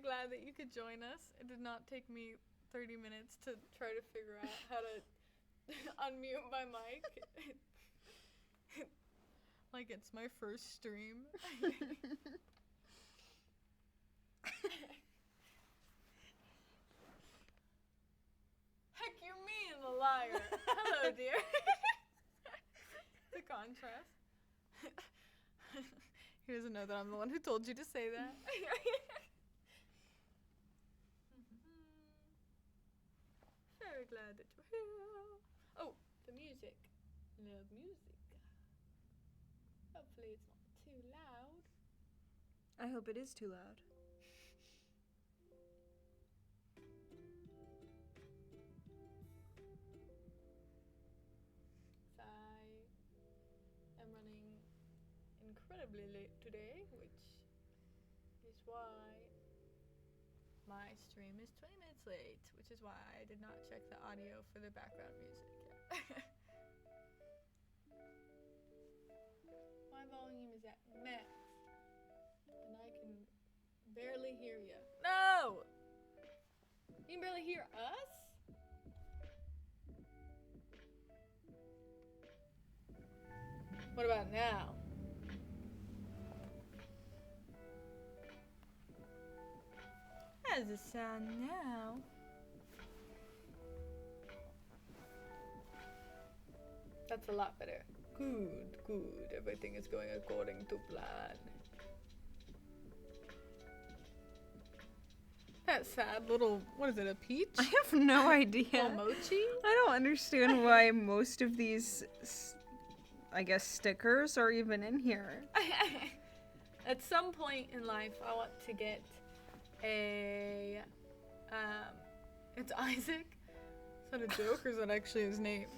very glad that you could join us. It did not take me 30 minutes to try to figure out how to unmute my mic. Like it's my first stream. Heck, you mean a liar. Hello, dear. The contrast. He doesn't know that I'm the one who told you to say that. Very glad that you're here. Oh, the music. Love music. Hopefully it's not too loud. I hope it is too loud. I am running incredibly late today, which is why my stream is 20 minutes late, which is why I did not check the audio for the background music yet. My volume is at max, and I can barely hear you. No! You can barely hear us? What about now? How does it sound now? That's a lot better. Good, good. Everything is going according to plan. That sad little, what is it, a peach? I have no idea. Little mochi? I don't understand why most of these, I guess, stickers are even in here. At some point in life, I want to get a, it's Isaac. Is that a joke or is that actually his name?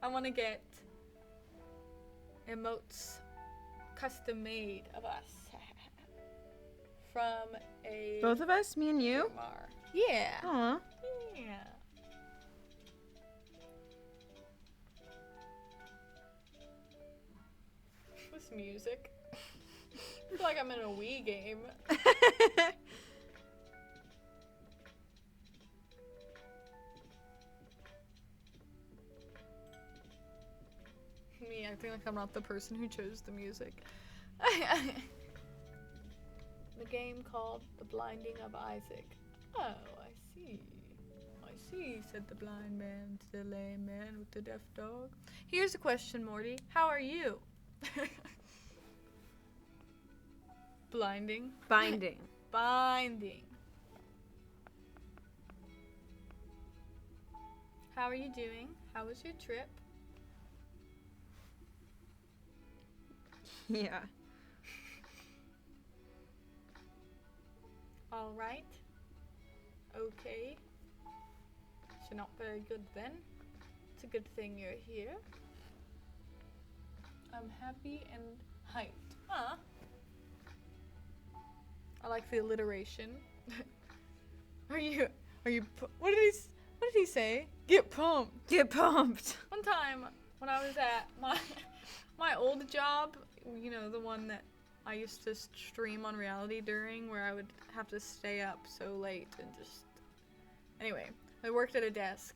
I want to get emotes custom made of us from a... Both of us? Me and you? Mar. Yeah. Aw. Yeah. This music. I feel like I'm in a Wii game. Me acting like I'm not the person who chose the music. The game called The Blinding of Isaac. Oh, I see. I see, said the blind man to the lame man with the deaf dog. Here's a question, Morty. How are you? Blinding. Binding. Binding. How are you doing? How was your trip? Yeah. All right. Okay. So not very good then. It's a good thing you're here. I'm happy and hyped. Huh? I like the alliteration. What did he say? Get pumped. Get pumped. One time when I was at my old job, you know, the one that I used to stream on reality during, where I would have to stay up so late and just... Anyway, I worked at a desk.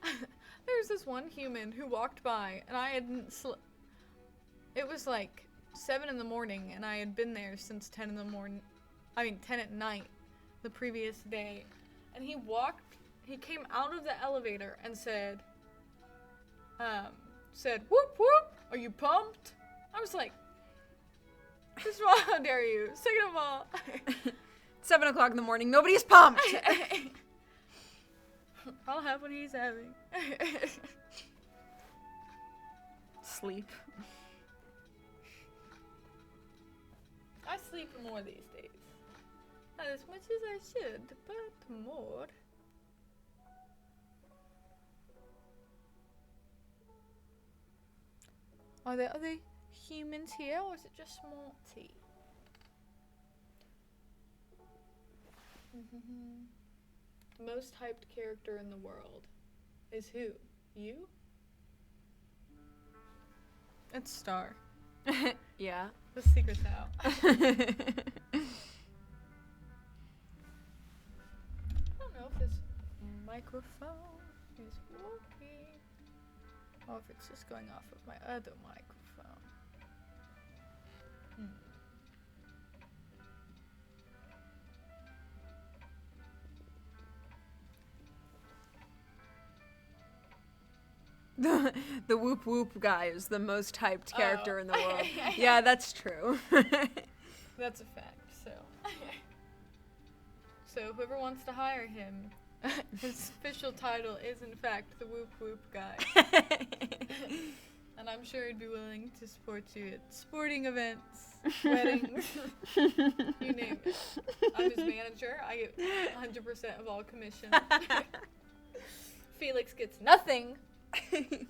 There was this one human who walked by, and I hadn't It was like 7 in the morning, and I had been there since 10 in the morning. 10 at night the previous day. And he came out of the elevator and said, whoop whoop, are you pumped? I was like, first of all, how dare you? Second of all, 7 o'clock in the morning, nobody's pumped. I'll have what he's having. Sleep. I sleep more these days. Not as much as I should, but more. Are there other humans here, or is it just Morty? The most hyped character in the world is who? You? It's Star. Yeah. The secret's out. know if this microphone is working or if it's just going off of my other microphone. The whoop whoop guy is the most hyped character in the world. Yeah, that's true. That's a fact. So whoever wants to hire him, his official title is in fact the whoop whoop guy. And I'm sure he'd be willing to support you at sporting events, weddings, you name it. I'm his manager. I get 100% of all commission. Felix gets nothing. I feel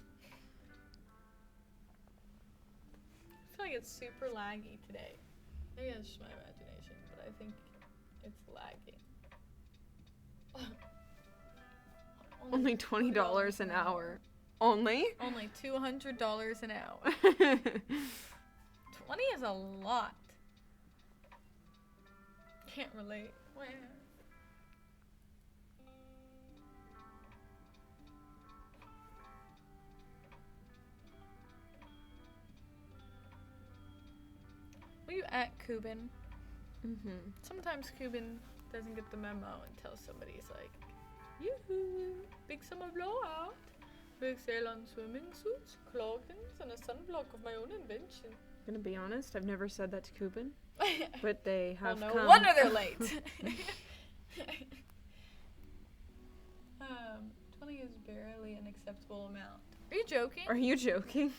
like it's super laggy today. Maybe that's just my imagination, but I think it's lagging. Only $20 an hour. Only? Only $200 an hour. 20 is a lot. Can't relate. Where? Will you at Cuban? Sometimes Cuban doesn't get the memo until somebody's like, yoo-hoo, big summer blowout. Big sale on swimming suits, cloggins, and a sunblock of my own invention. Gonna be honest, I've never said that to Cuban, but they have well, no come. wonder they're late. 20 is barely an acceptable amount. Are you joking? Are you joking?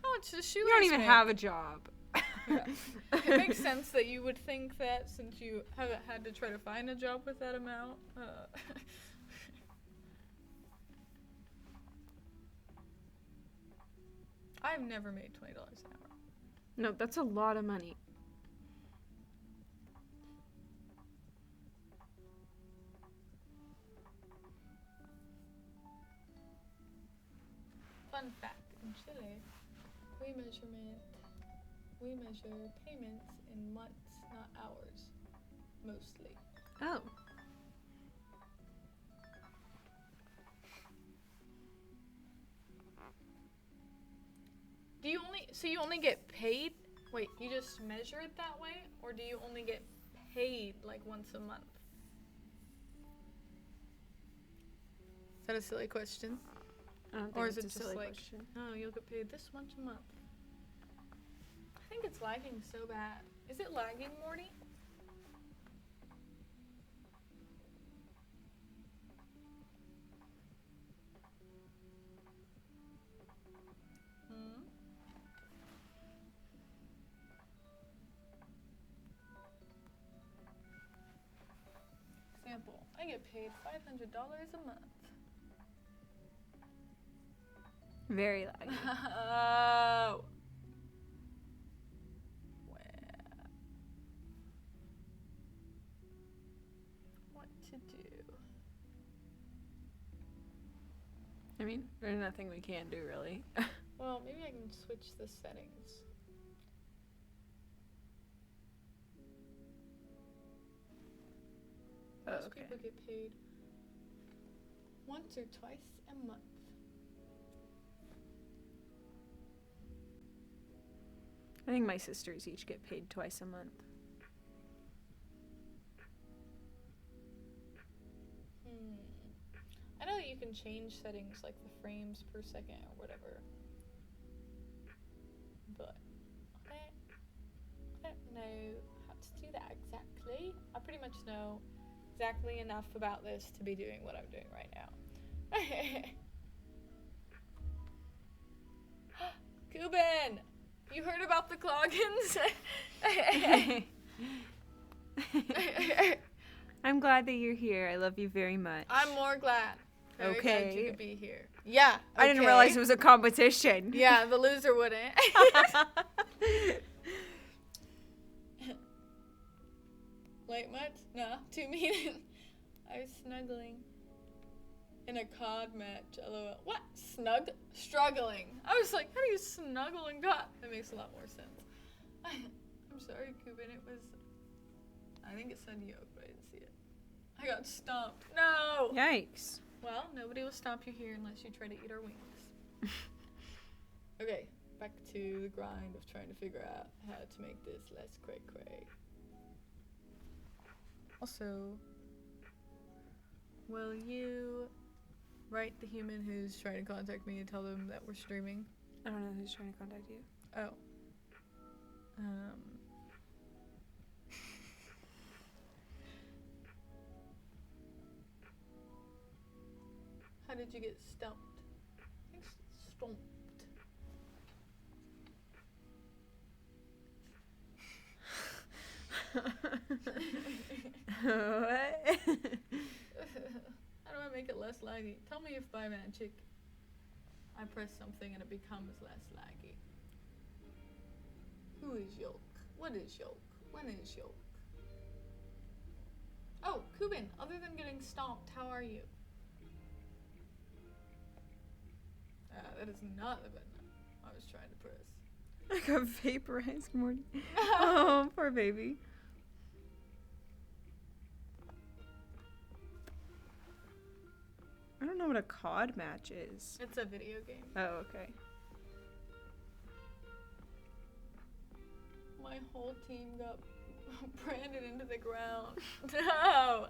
How much does shoelace You don't even make? have a job. Yeah. It makes sense that you would think that since you haven't had to try to find a job with that amount. I've never made $20 an hour. No, that's a lot of money. Fun fact, in Chile, we measure payments in months, not hours, mostly. Oh. So you only get paid? Wait, you just measure it that way? Or do you only get paid like once a month? Is that a silly question? I don't think Or is it it's a just silly like, question. no, you'll get paid this much a month? I think it's lagging so bad. Is it lagging, Morty? Example, I get paid $500 a month. Very laggy. Oh. What to do? I mean, there's nothing we can do, really. Well, maybe I can switch the settings. Most okay. people get paid once or twice a month. I think my sisters each get paid twice a month. I know that you can change settings like the frames per second or whatever. But I don't know how to do that exactly. I pretty much know exactly enough about this to be doing what I'm doing right now. Cuban! You heard about the cloggins? I'm glad that you're here. I love you very much. I'm more glad. Very glad you Okay. could be here. Yeah. I didn't okay. realize it was a competition. Yeah, the loser wouldn't. Late much? No, 2 minutes. I was snuggling in a COD match. LOL. What? Struggling. I was like, how do you snuggle in COD? That makes a lot more sense. I'm sorry, Cuban. It was I think it said yoke, but I didn't see it. I got stomped. No! Yikes. Well, nobody will stomp you here unless you try to eat our wings. Okay, back to the grind of trying to figure out how to make this less cray-cray. Also, will you write the human who's trying to contact me and tell them that we're streaming? I don't know who's trying to contact you. Oh. How did you get stumped? Stomped. What? How do I make it less laggy? Tell me if by magic I press something and it becomes less laggy. Who is Yolk? What is Yolk? When is Yolk? Oh, Kubin, other than getting stomped, how are you? That is not the button I was trying to press. I got vaporized, Morty. Oh, poor baby. I don't know what a COD match is. It's a video game. Oh, okay. My whole team got branded into the ground. No!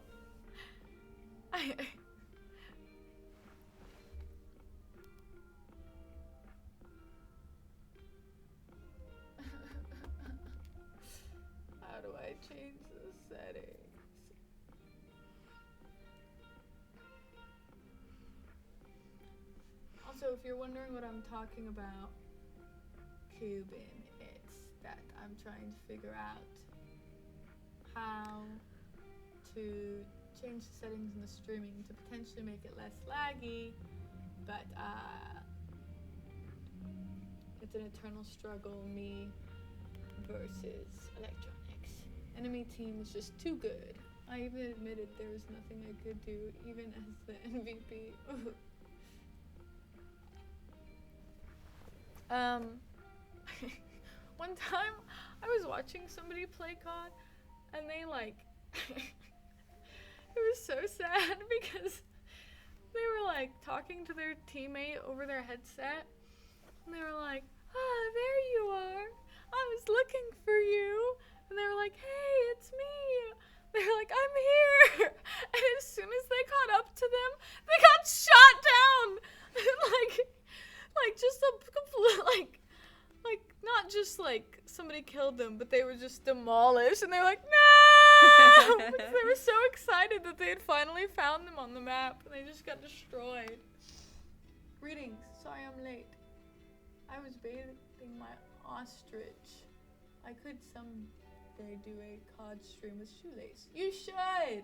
How do I change the settings? Also, if you're wondering what I'm talking about, Cuban, it's that I'm trying to figure out how to change the settings in the streaming to potentially make it less laggy, but it's an eternal struggle, me versus electronics. Enemy team is just too good. I even admitted there was nothing I could do, even as the MVP. One time I was watching somebody play COD and they it was so sad because they were talking to their teammate over their headset and they were like, "Ah, there you are. I was looking for you." And they were like, "Hey, it's me." They were like, "I'm here." And as soon as they caught up to them, they got shot down. Just a complete not just somebody killed them, but they were just demolished, and they were like, "No!" Because they were so excited that they had finally found them on the map, and they just got destroyed. Greetings. Sorry I'm late. I was bathing my ostrich. I could someday do a COD stream with Shoelace. You should!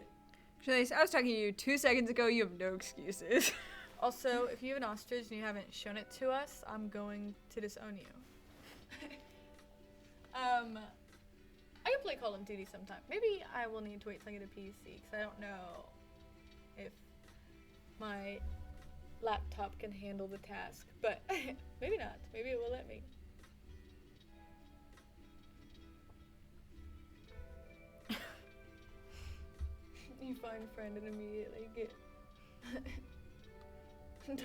Shoelace, I was talking to you 2 seconds ago. You have no excuses. Also, if you have an ostrich and you haven't shown it to us, I'm going to disown you. I can play Call of Duty sometime. Maybe I will need to wait till I get a PC, because I don't know if my laptop can handle the task. But maybe not. Maybe it will let me. You find a friend and immediately get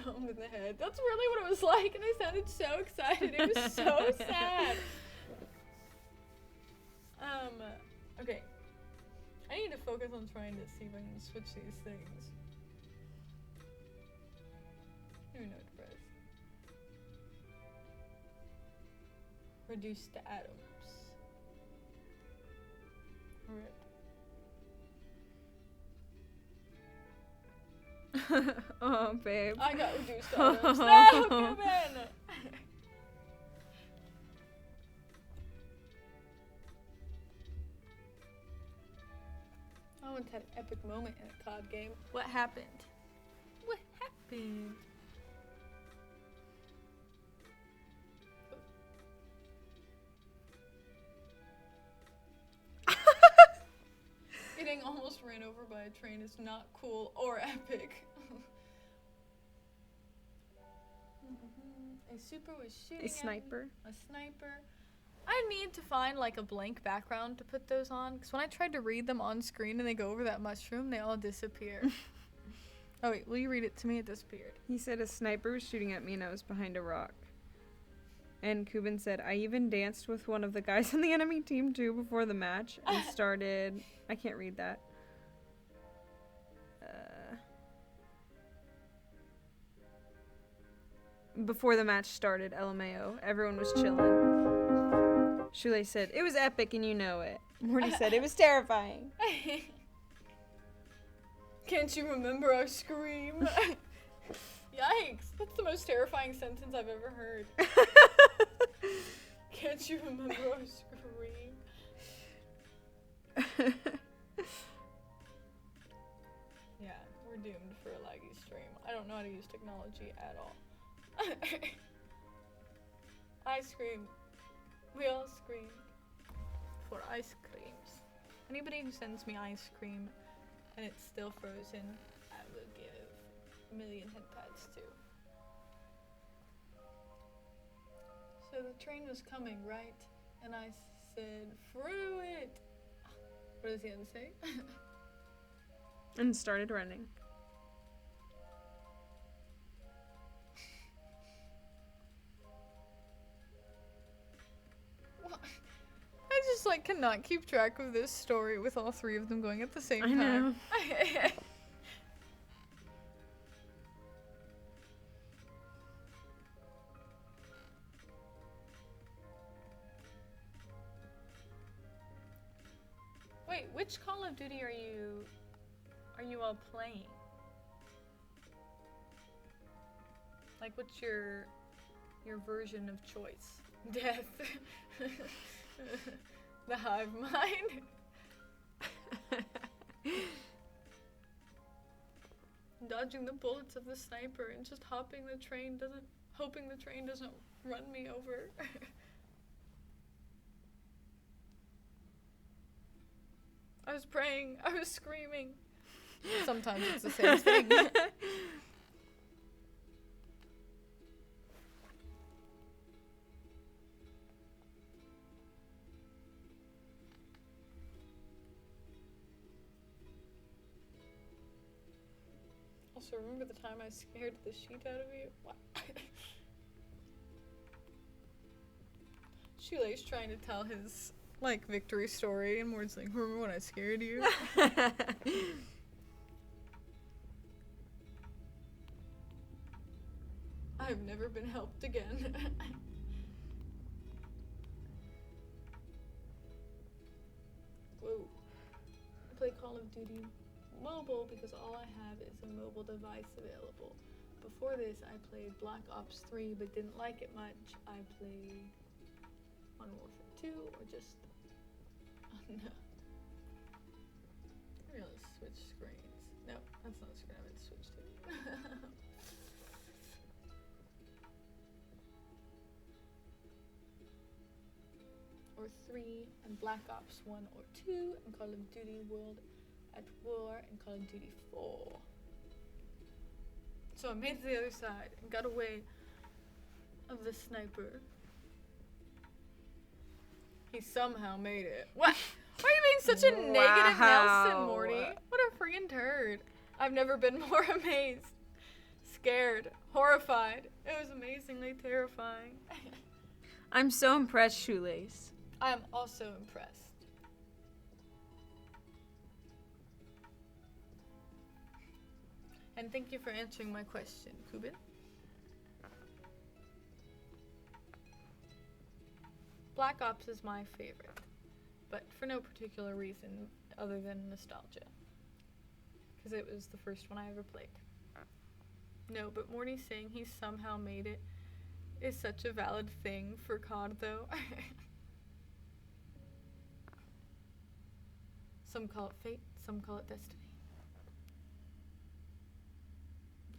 domed in the head. That's really what it was like, and I sounded so excited. It was so sad. Okay. I need to focus on trying to see if I can switch these things. I don't know what to press. Reduce to atoms. Rip. Oh, babe. I got reduced to atoms. No, Cuban! I once had an epic moment in a COD game. What happened? What happened? Getting almost ran over by a train is not cool or epic. A super was shooting A sniper. A sniper. I need to find like a blank background to put those on, because when I tried to read them on screen and they go over that mushroom, they all disappear. Oh wait, will you read it to me? It disappeared. He said a sniper was shooting at me and I was behind a rock. And Kubin said, I even danced with one of the guys on the enemy team too before the match and started... I can't read that. Before the match started, LMAO. Everyone was chilling. Shule said, it was epic and you know it. Morty said, it was terrifying. Can't you remember our scream? Yikes, that's the most terrifying sentence I've ever heard. Can't you remember our scream? Yeah, we're doomed for a laggy stream. I don't know how to use technology at all. Ice cream. We all scream for ice creams. Anybody who sends me ice cream and it's still frozen, I will give a million head pats to. So the train was coming, right? And I said, through it! What does the end say? And started running. I just like cannot keep track of this story with all three of them going at the same time. I know. Wait, which Call of Duty are you all playing? Like, what's your version of choice? Death. The hive mind. Dodging the bullets of the sniper and just hoping the train doesn't run me over. I was praying, I was screaming. Sometimes it's the same thing. Also, remember the time I scared the shit out of you? What? Shulei's trying to tell his, like, victory story, and Mord's like, remember when I scared you? I've never been helped again. Whoa. I play Call of Duty mobile because all I have is a mobile device available. Before this, I played Black Ops 3 but didn't like it much. I played Modern Warfare 2 or just... Oh no. I'm gonna switch screens. No, that's not the screen I meant to switch to. Or 3 and Black Ops 1 or 2 and Call of Duty World at War and Call of Duty 4. So I made it to the other side and got away of the sniper. He somehow made it. What? Why are you being such a negative Nelson, Morty? What a freaking turd. I've never been more amazed, scared, horrified. It was amazingly terrifying. I'm so impressed, Shoelace. I am also impressed. And thank you for answering my question, Kubin. Black Ops is my favorite, but for no particular reason other than nostalgia. Because it was the first one I ever played. No, but Morty saying he somehow made it is such a valid thing for COD, though. Some call it fate, some call it destiny.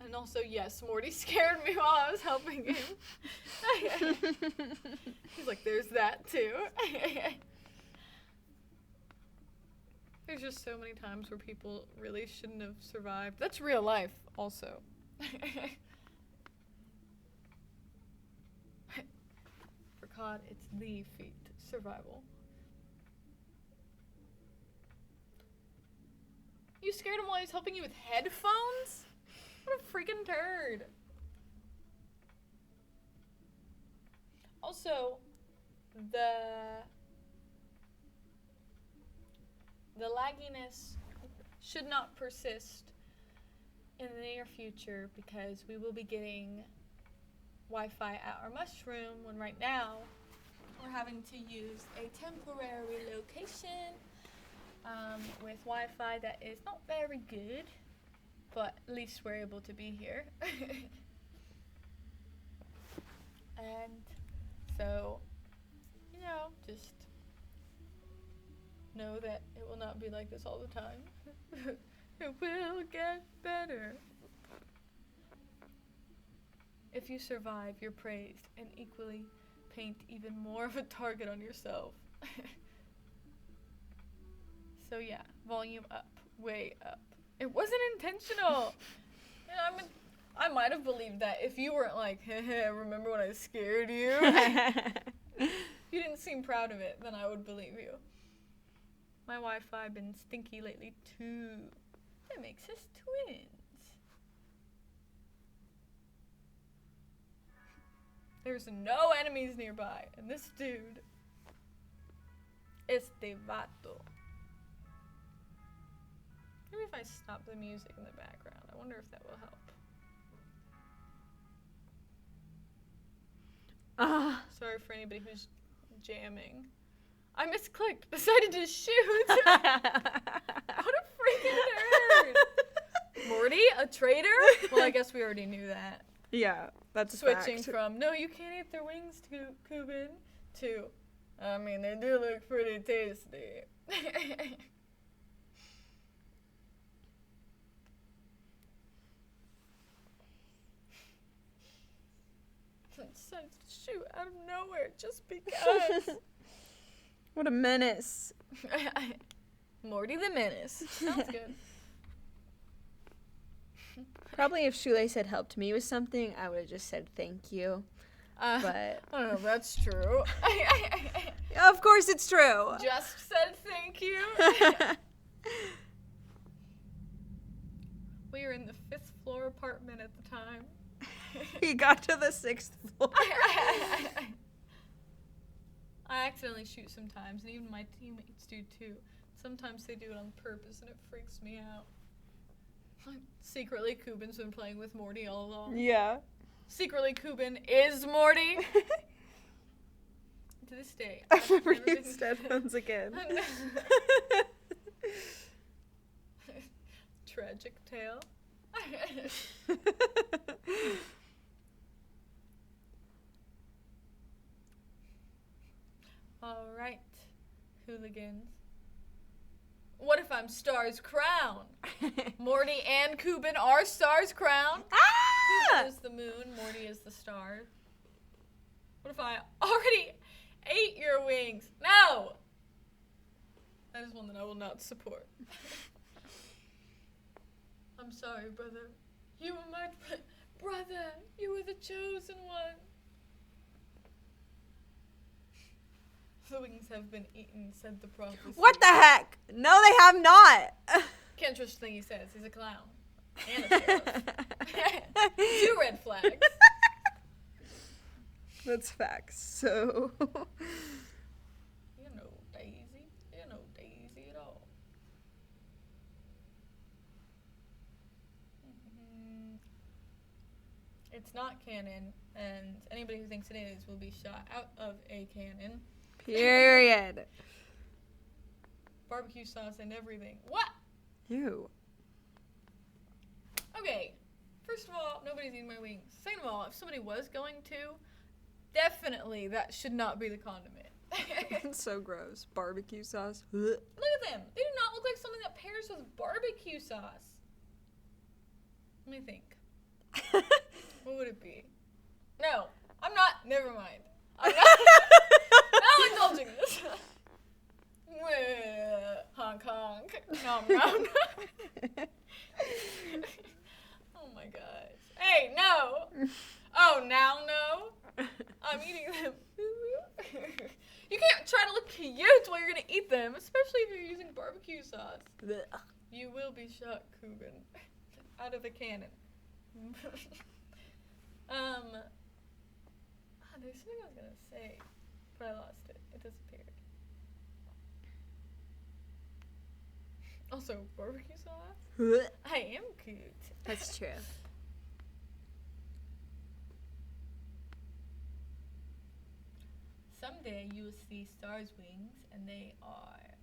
And also, yes, Morty scared me while I was helping him. He's like, there's that too. There's just so many times where people really shouldn't have survived. That's real life, also. For COD, it's the feat. Survival. You scared him while he was helping you with headphones? What a freaking turd. Also, the lagginess should not persist in the near future because we will be getting Wi-Fi at our mushroom when right now we're having to use a temporary location with Wi-Fi that is not very good, but at least we're able to be here. And so, you know, just know that it will not be like this all the time. It will get better. If you survive, you're praised and equally paint even more of a target on yourself. So yeah, volume up, way up. It wasn't intentional. You know, I might have believed that if you weren't like, hey, remember when I scared you? You didn't seem proud of it, then I would believe you. My Wi-Fi been stinky lately too. That makes us twins. There's no enemies nearby, and this dude is the vato. Maybe if I stop the music in the background, I wonder if that will help. Sorry for anybody who's jamming. I misclicked, decided to shoot. What a freaking nerd. Morty, a traitor? Well, I guess we already knew that. Yeah, that's Switching fact. from, no, you can't eat their wings, Kubin, to, I mean, they do look pretty tasty. Decided to shoot out of nowhere just because. What a menace. Morty the Menace. Sounds good. Probably if Shoelace had helped me with something, I would have just said thank you. But I don't know if that's true. of course it's true. Just said thank you. We were in the 5th floor apartment at the time. He got to the 6th floor. I accidentally shoot sometimes, and even my teammates do too. Sometimes they do it on purpose, and it freaks me out. Secretly, Kubin's been playing with Morty all along. Yeah. Secretly, Kubin is Morty. To this day. I've never used headphones again. Tragic tale. Alright, hooligans. What if I'm Star's crown? Morty and Kubin are Star's crown? Kubin is the moon, Morty is the star. What if I already ate your wings? No! That is one that I will not support. I'm sorry, brother. You were my brother. You were the chosen one. The wings have been eaten, said the prophecy. What the heck? No, they have not. Can't trust the thing he says. He's a clown. And a sheriff. 2 red flags. That's facts. So. You know Daisy. You know Daisy at all. It's not canon, and anybody who thinks it is will be shot out of a cannon. Period. Barbecue sauce and everything. What? Ew. Okay. First of all, nobody's eating my wings. Second of all, if somebody was going to, definitely that should not be the condiment. It's so gross. Barbecue sauce. Look at them. They do not look like something that pairs with barbecue sauce. Let me think. What would it be? No, I'm not. Never mind. I'm not indulging this. Honk honk. Nom nom. Oh my gosh. Hey, no. Oh, now no. I'm eating them. You can't try to look cute while you're gonna eat them, especially if you're using barbecue sauce. Blech. You will be shot, Kugan. Out of a cannon. There's something I was gonna say, but I lost it. It disappeared. Also, barbecue sauce? I am cute. That's true. Someday you will see stars' wings, and they are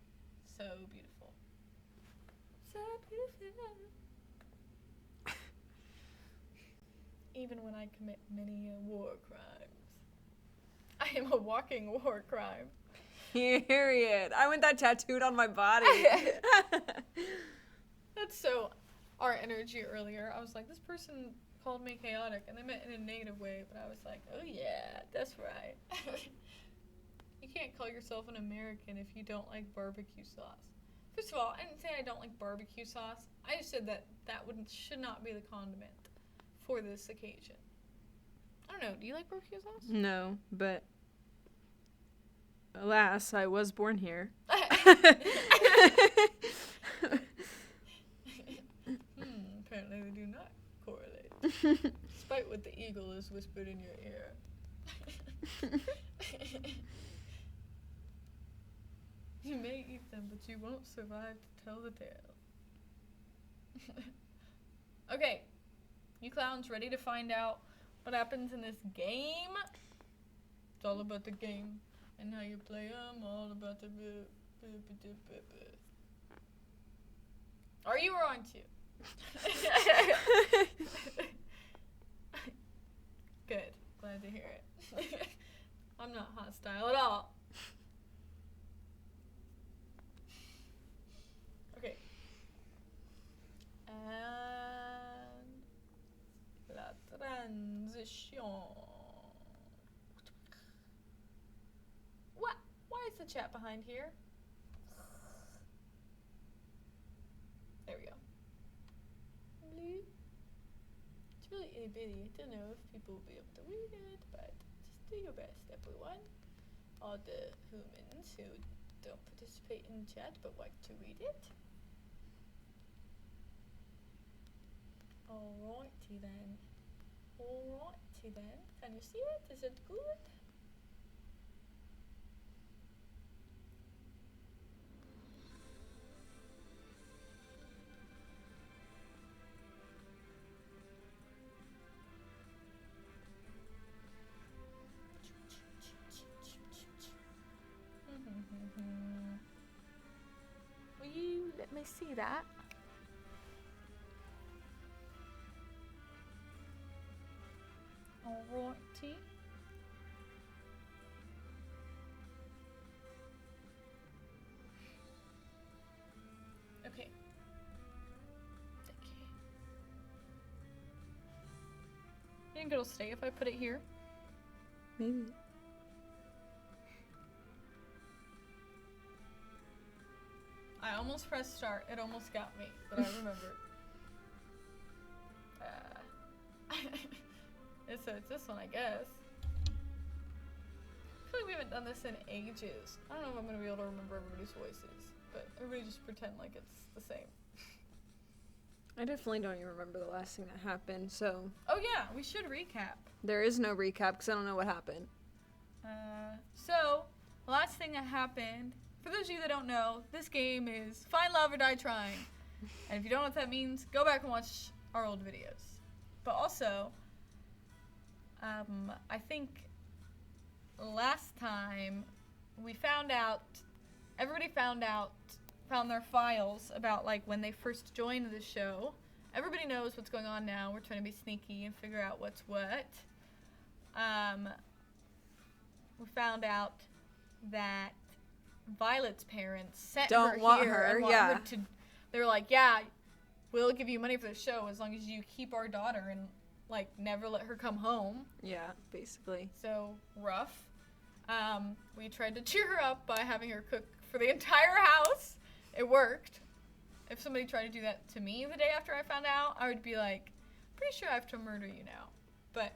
so beautiful. So beautiful. Even when I commit many war crimes. I am a walking war crime. Period. I want that tattooed on my body. That's so our energy earlier. I was like, this person called me chaotic, and they meant in a negative way, but I was like, oh yeah, that's right. You can't call yourself an American if you don't like barbecue sauce. First of all, I didn't say I don't like barbecue sauce. I just said that should not be the condiment for this occasion. I don't know. Do you like barbecue sauce? No, but alas, I was born here. Apparently they do not correlate. Despite what the eagle is whispered in your ear. You may eat them, but you won't survive to tell the tale. Okay, you clowns ready to find out what happens in this game? It's all about the game and how you play them, all about the... Are you or aren't you? Good, glad to hear it. I'm not hostile at all. Okay. And la transition. What? Why is the chat behind here? There we go. Blue. It's really itty bitty. I don't know if people will be able to read it, but just do your best, everyone. All the humans who don't participate in chat but like to read it. Alrighty then. Alrighty then. Can you see it? Is it good? Will you let me see that? Alrighty. Okay. You think it'll stay if I put it here? Maybe. I almost pressed start. It almost got me, but I remembered. So it's this one, I guess. I feel like we haven't done this in ages. I don't know if I'm going to be able to remember everybody's voices, but everybody just pretend like it's the same. I definitely don't even remember the last thing that happened, so... Oh yeah, we should recap. There is no recap because I don't know what happened. So, the last thing that happened, for those of you that don't know, this game is Find Love or Die Trying. And if you don't know what that means, go back and watch our old videos. But also, I think last time we found out, everybody found their files about like when they first joined the show. Everybody knows what's going on now. We're trying to be sneaky and figure out what's what. We found out that Violet's parents sent Don't her want here her, and want yeah. her to. They were like, yeah, we'll give you money for the show as long as you keep our daughter and like never let her come home. Yeah, basically. So rough. We tried to cheer her up by having her cook for the entire house. It worked. If somebody tried to do that to me the day after I found out, I would be like, pretty sure I have to murder you now. But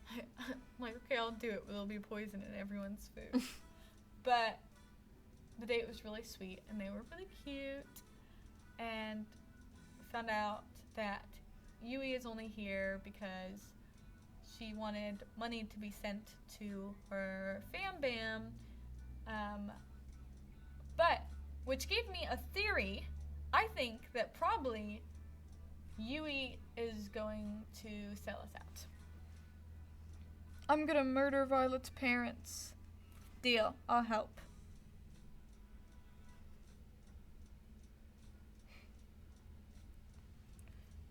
I'm like, okay, I'll do it, but there'll be poison in everyone's food. But the date was really sweet, and they were really cute. And we found out that Yui is only here because she wanted money to be sent to her fam bam. But, which gave me a theory. I think that probably Yui is going to sell us out. I'm gonna murder Violet's parents. Deal. I'll help.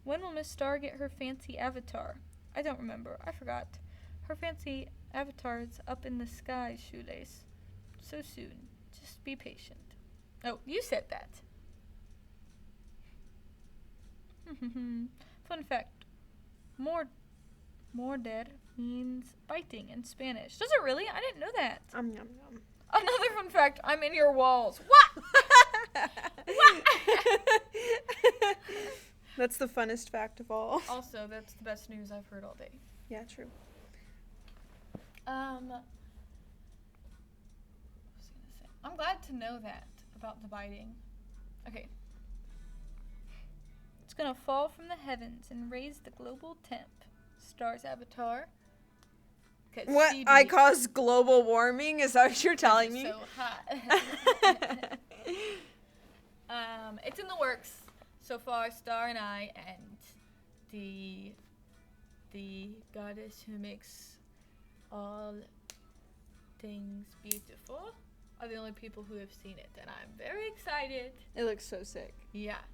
When will Miss Star get her fancy avatar? I don't remember. I forgot. Her fancy avatar is up in the sky, Shoelace. So soon. Just be patient. Oh, you said that. Fun fact. More dead means biting in Spanish. Does it really? I didn't know that. Yum, yum. Another fun fact. I'm in your walls. What? What? That's the funnest fact of all. Also, that's the best news I've heard all day. Yeah, true. What was I gonna say? I'm glad to know that about the biting. Okay. It's gonna fall from the heavens and raise the global temp. Star's avatar. What? CB, I caused global warming? Is that what you're telling me? So hot. It's in the works so far. Star and I and the goddess who makes all things beautiful are the only people who have seen it, and I'm very excited. It looks so sick. Yeah.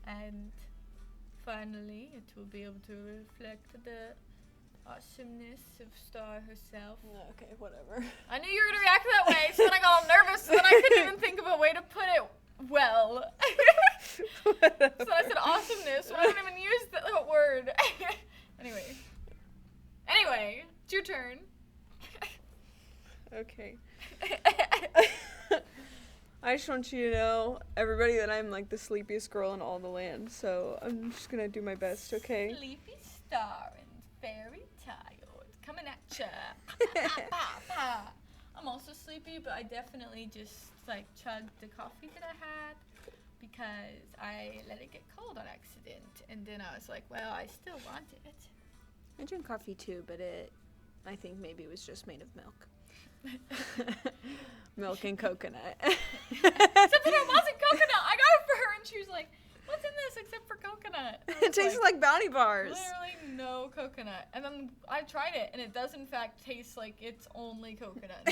And finally, it will be able to reflect the awesomeness of Star herself. Okay, whatever. I knew you were gonna react that way, so then I got all nervous, and then I couldn't even think of a way to put it well. So I said awesomeness, but I didn't even use that word. Anyway, it's your turn. Okay. I just want you to know, everybody, that I'm like the sleepiest girl in all the land, so I'm just gonna do my best, okay? Sleepy Star and very tired. Coming at ya. I'm also sleepy, but I definitely just like chugged the coffee that I had because I let it get cold on accident, and then I was like, well, I still want it. I drink coffee too, but I think maybe it was just made of milk. Milk and coconut. Except that it wasn't coconut. I got it for her, and she was like, what's in this except for coconut? It tastes like Bounty Bars. Literally no coconut. And then I tried it, and it does in fact taste like it's only coconut.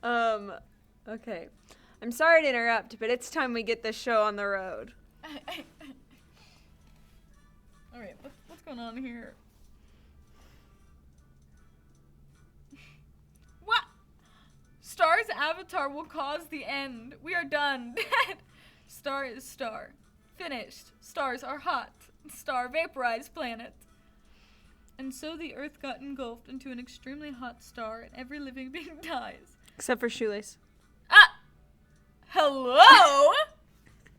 No. Okay. I'm sorry to interrupt, but it's time we get this show on the road. Alright, what's going on here? What? Star's avatar will cause the end. We are done. Star is Star. Finished. Stars are hot. Star vaporized planet. And so the Earth got engulfed into an extremely hot star, and every living being dies. Except for Shoelace. Ah! Hello?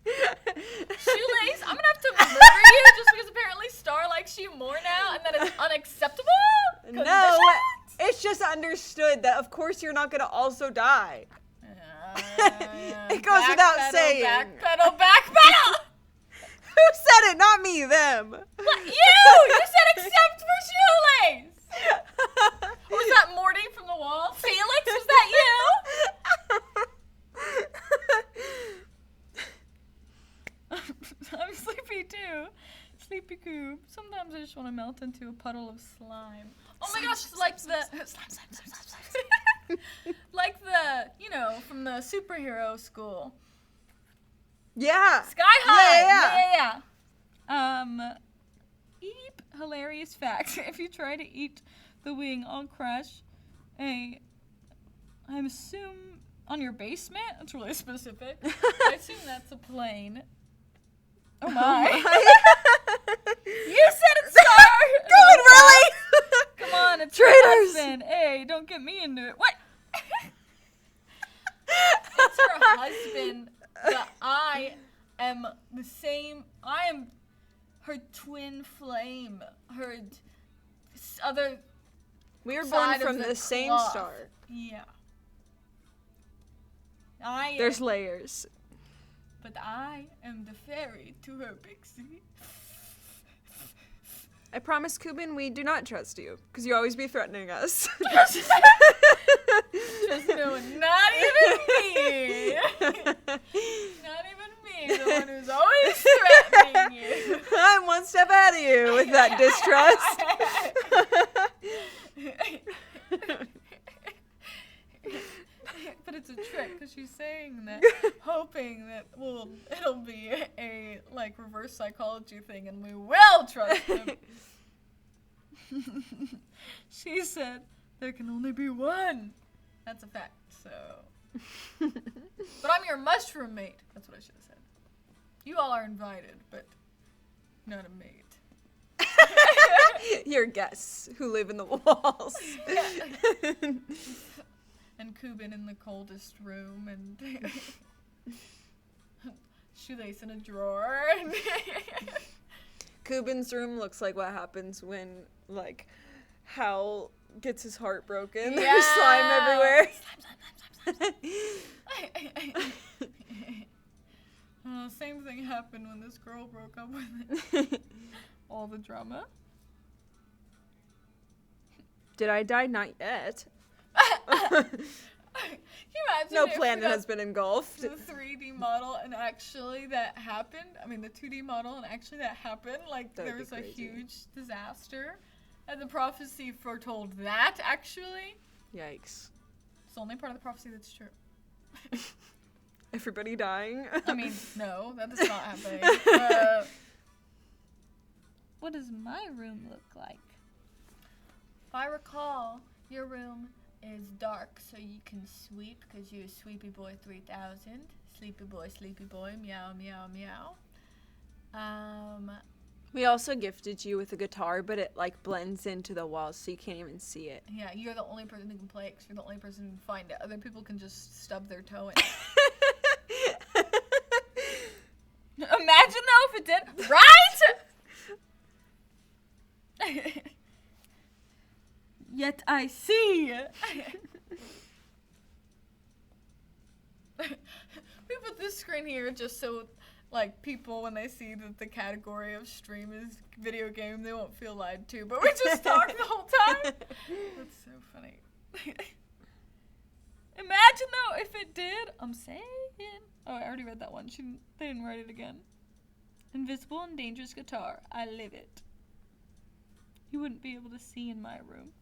Shoelace, I'm gonna have to murder you just because apparently Star likes you more now, and that is unacceptable? No, it's just understood that of course you're not gonna also die. It goes without saying. Backpedal. Who said it? Not me, them. What? You said except for Shoelace! Or was that Morty from the wall? Felix, was that you? I'm sleepy too. Sleepy Coob. Sometimes I just want to melt into a puddle of slime. Oh my gosh, like the like the, from the superhero school. Yeah. Sky High. Yeah. Eep. Hilarious fact. If you try to eat the wing, I'll crash I assume on your basement? That's really specific. I assume that's a plane. Oh my. You said it, Star! Going really? Come on, it's Traitors! her husband. Hey, don't get me into it. What? It's her husband, but I am the same. I am her twin flame. other We are born side of from the same cloth. star. Yeah. There's layers. But I am the fairy to her pixie. I promise, Kubin, we do not trust you, because you always be threatening us. Just no one, not even me. Not even me, the one who's always threatening you. I'm one step ahead of you with that distrust. But it's a trick, because she's saying that, hoping that, well, it'll be a, like, reverse psychology thing, and we will trust him. She said, there can only be one. That's a fact, so. But I'm your mushroom mate. That's what I should have said. You all are invited, but not a mate. Your guests who live in the walls. And Kubin in the coldest room, and shoelace in a drawer. Kubin's room looks like what happens when, like, Hal gets his heart broken. Yeah. There's slime everywhere. Slime. Same thing happened when this girl broke up with it. All the drama. Did I die? Not yet. Can you imagine No if planet the- has been engulfed. The 3D model and actually that happened. I mean, the 2D model and actually that happened. Like, That would there be was a crazy. huge disaster. And the prophecy foretold that, actually. Yikes. It's the only part of the prophecy that's true. Everybody dying. I mean, no, that is not happening. What does my room look like? If I recall, your room is dark, so you can sweep, because you're Sweepy Boy 3000. Sleepy boy, meow, meow, meow. We also gifted you with a guitar, but it, like, blends into the walls, so you can't even see it. Yeah, you're the only person who can play it, because you're the only person who can find it. Other people can just stub their toe in it. Imagine, though, if it did. Right? Yet I see. We put this screen here just so, like, people, when they see that the category of stream is video game, they won't feel lied to. But we just talk the whole time. That's so funny. Imagine, though, if it did. I'm saying. Oh, I already read that one. They didn't write it again. Invisible and dangerous guitar. I live it. You wouldn't be able to see in my room.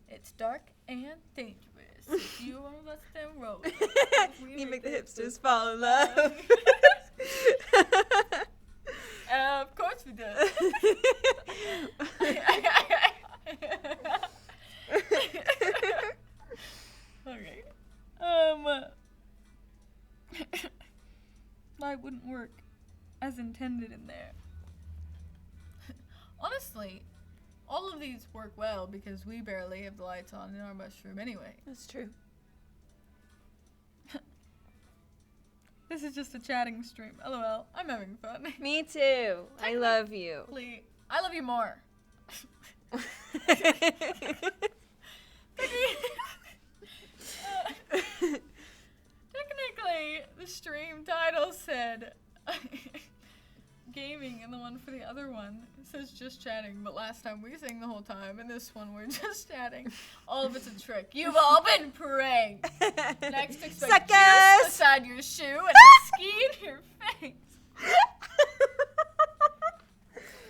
It's dark and dangerous. If you want to let them roll. You make the hipsters fall in love. Of course we do. Okay. Light wouldn't work as intended in there. Honestly, all of these work well because we barely have the lights on in our mushroom anyway. That's true. This is just a chatting stream. LOL. I'm having fun. Me too. I love you. I love you more. Technically, the stream title said gaming, and the one for the other one says just chatting, but last time we sang the whole time, and this one we're just chatting. All of it's a trick. You've all been pranked. Next, expect juice beside your shoe and a ski in your face.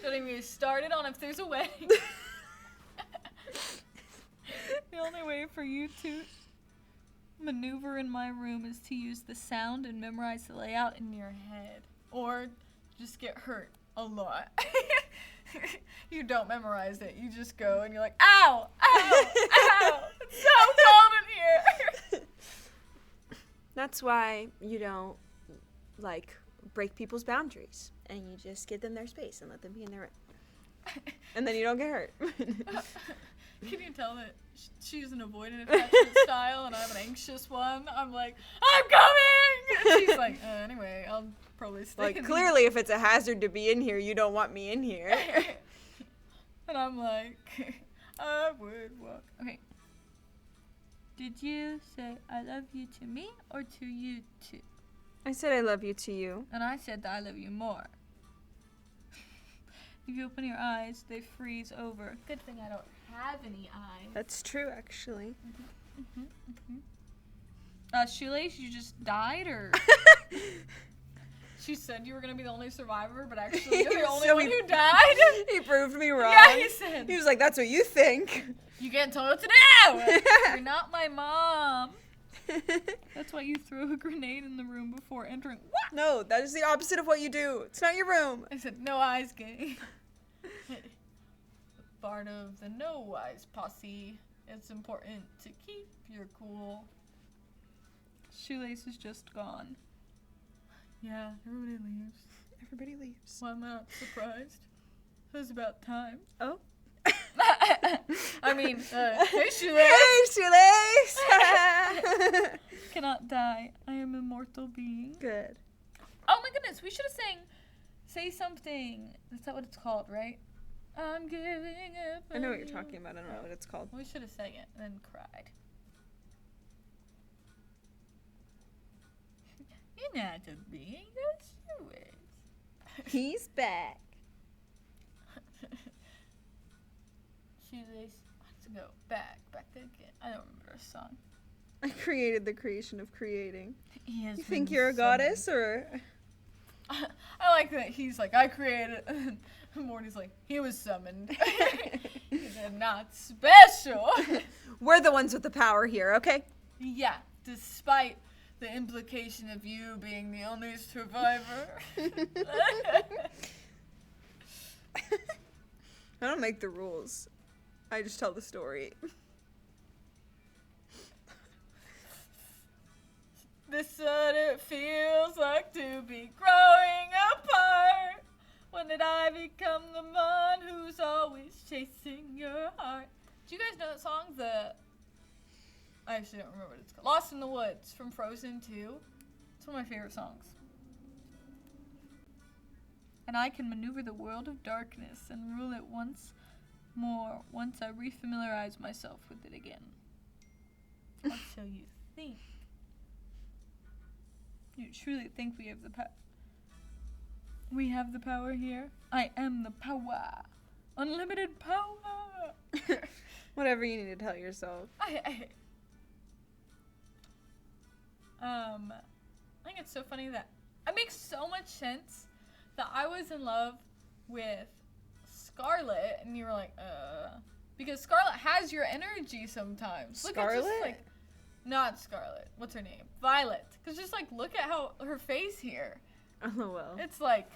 Don't even get started on if there's a wedding. The only way for you to maneuver in my room is to use the sound and memorize the layout in your head. Or just get hurt a lot. You don't memorize it. You just go and you're like, ow, ow, ow. It's so cold in here. That's why you don't, like, break people's boundaries. And you just give them their space and let them be in their room. And then you don't get hurt. Can you tell that she's an avoidant attachment style and I'm an anxious one? I'm like, I'm coming! And she's like, anyway, I'll probably stay Like, in clearly if it's a hazard to be in here, you don't want me in here. And I'm like, I would walk. Okay. Did you say I love you to me or to you too? I said I love you to you. And I said that I love you more. If you open your eyes, they freeze over. Good thing I don't have any eyes. That's true, actually. Shoelace, you just died, or? She said you were gonna be the only survivor, but actually you're the only one who died. He proved me wrong. Yeah, he said. He was like, "That's what you think." You can't tell me what to do. You're not my mom. That's why you threw a grenade in the room before entering. What? No, that is the opposite of what you do. It's not your room. I said, no eyes gang. Part of the no eyes posse. It's important to keep your cool. Shoelace is just gone. Yeah, everybody leaves. Everybody leaves. Well, I'm not surprised. It was about time. Oh. I mean, hey Shoelace! Hey, Shoelace! Cannot die. I am immortal being. Good. Oh my goodness, we should have Say Something. That's not what it's called, right? I'm giving up. I know what you're talking about. I don't know what it's called. We should have sang it and then cried. You're not a being, that's Shoelace. He's back. Shoelace wants to go back again. I don't remember a song. I created the creation of creating. He has You think you're a goddess, or? I like that he's like, I created it. And Morty's like, he was summoned. He said, not special. We're the ones with the power here, okay? Yeah, despite the implication of you being the only survivor. I don't make the rules. I just tell the story. This is what it feels like to be growing apart. When did I become the one who's always chasing your heart? Do you guys know that song? I actually don't remember what it's called. Lost in the Woods from Frozen 2. It's one of my favorite songs. And I can maneuver the world of darkness and rule it once more once I refamiliarize myself with it again. What shall you think? You truly think we have the power? We have the power here? I am the power. Unlimited power. Whatever you need to tell yourself. I think it's so funny that it makes so much sense that I was in love with Scarlet and you were like, because Scarlet has your energy sometimes. Scarlet? Look at just like, not Scarlet. What's her name? Violet. Because just like, look at how her face here. LOL. It's like,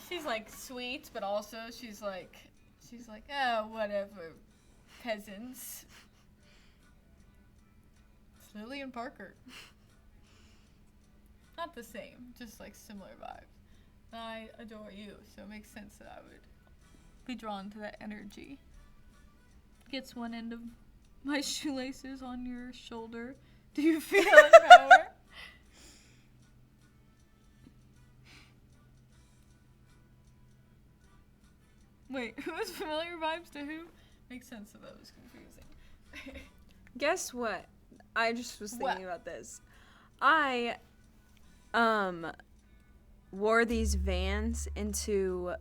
she's like sweet, but also she's like, oh, whatever, peasants. It's Lily and Parker. Not the same, just like similar vibes. And I adore you, so it makes sense that I would be drawn to that energy. Gets one end of my shoelaces on your shoulder. Do you feel empowered? Wait, who is familiar vibes to who? Makes sense that was confusing. Guess what? I just was thinking What? about this. I wore these Vans into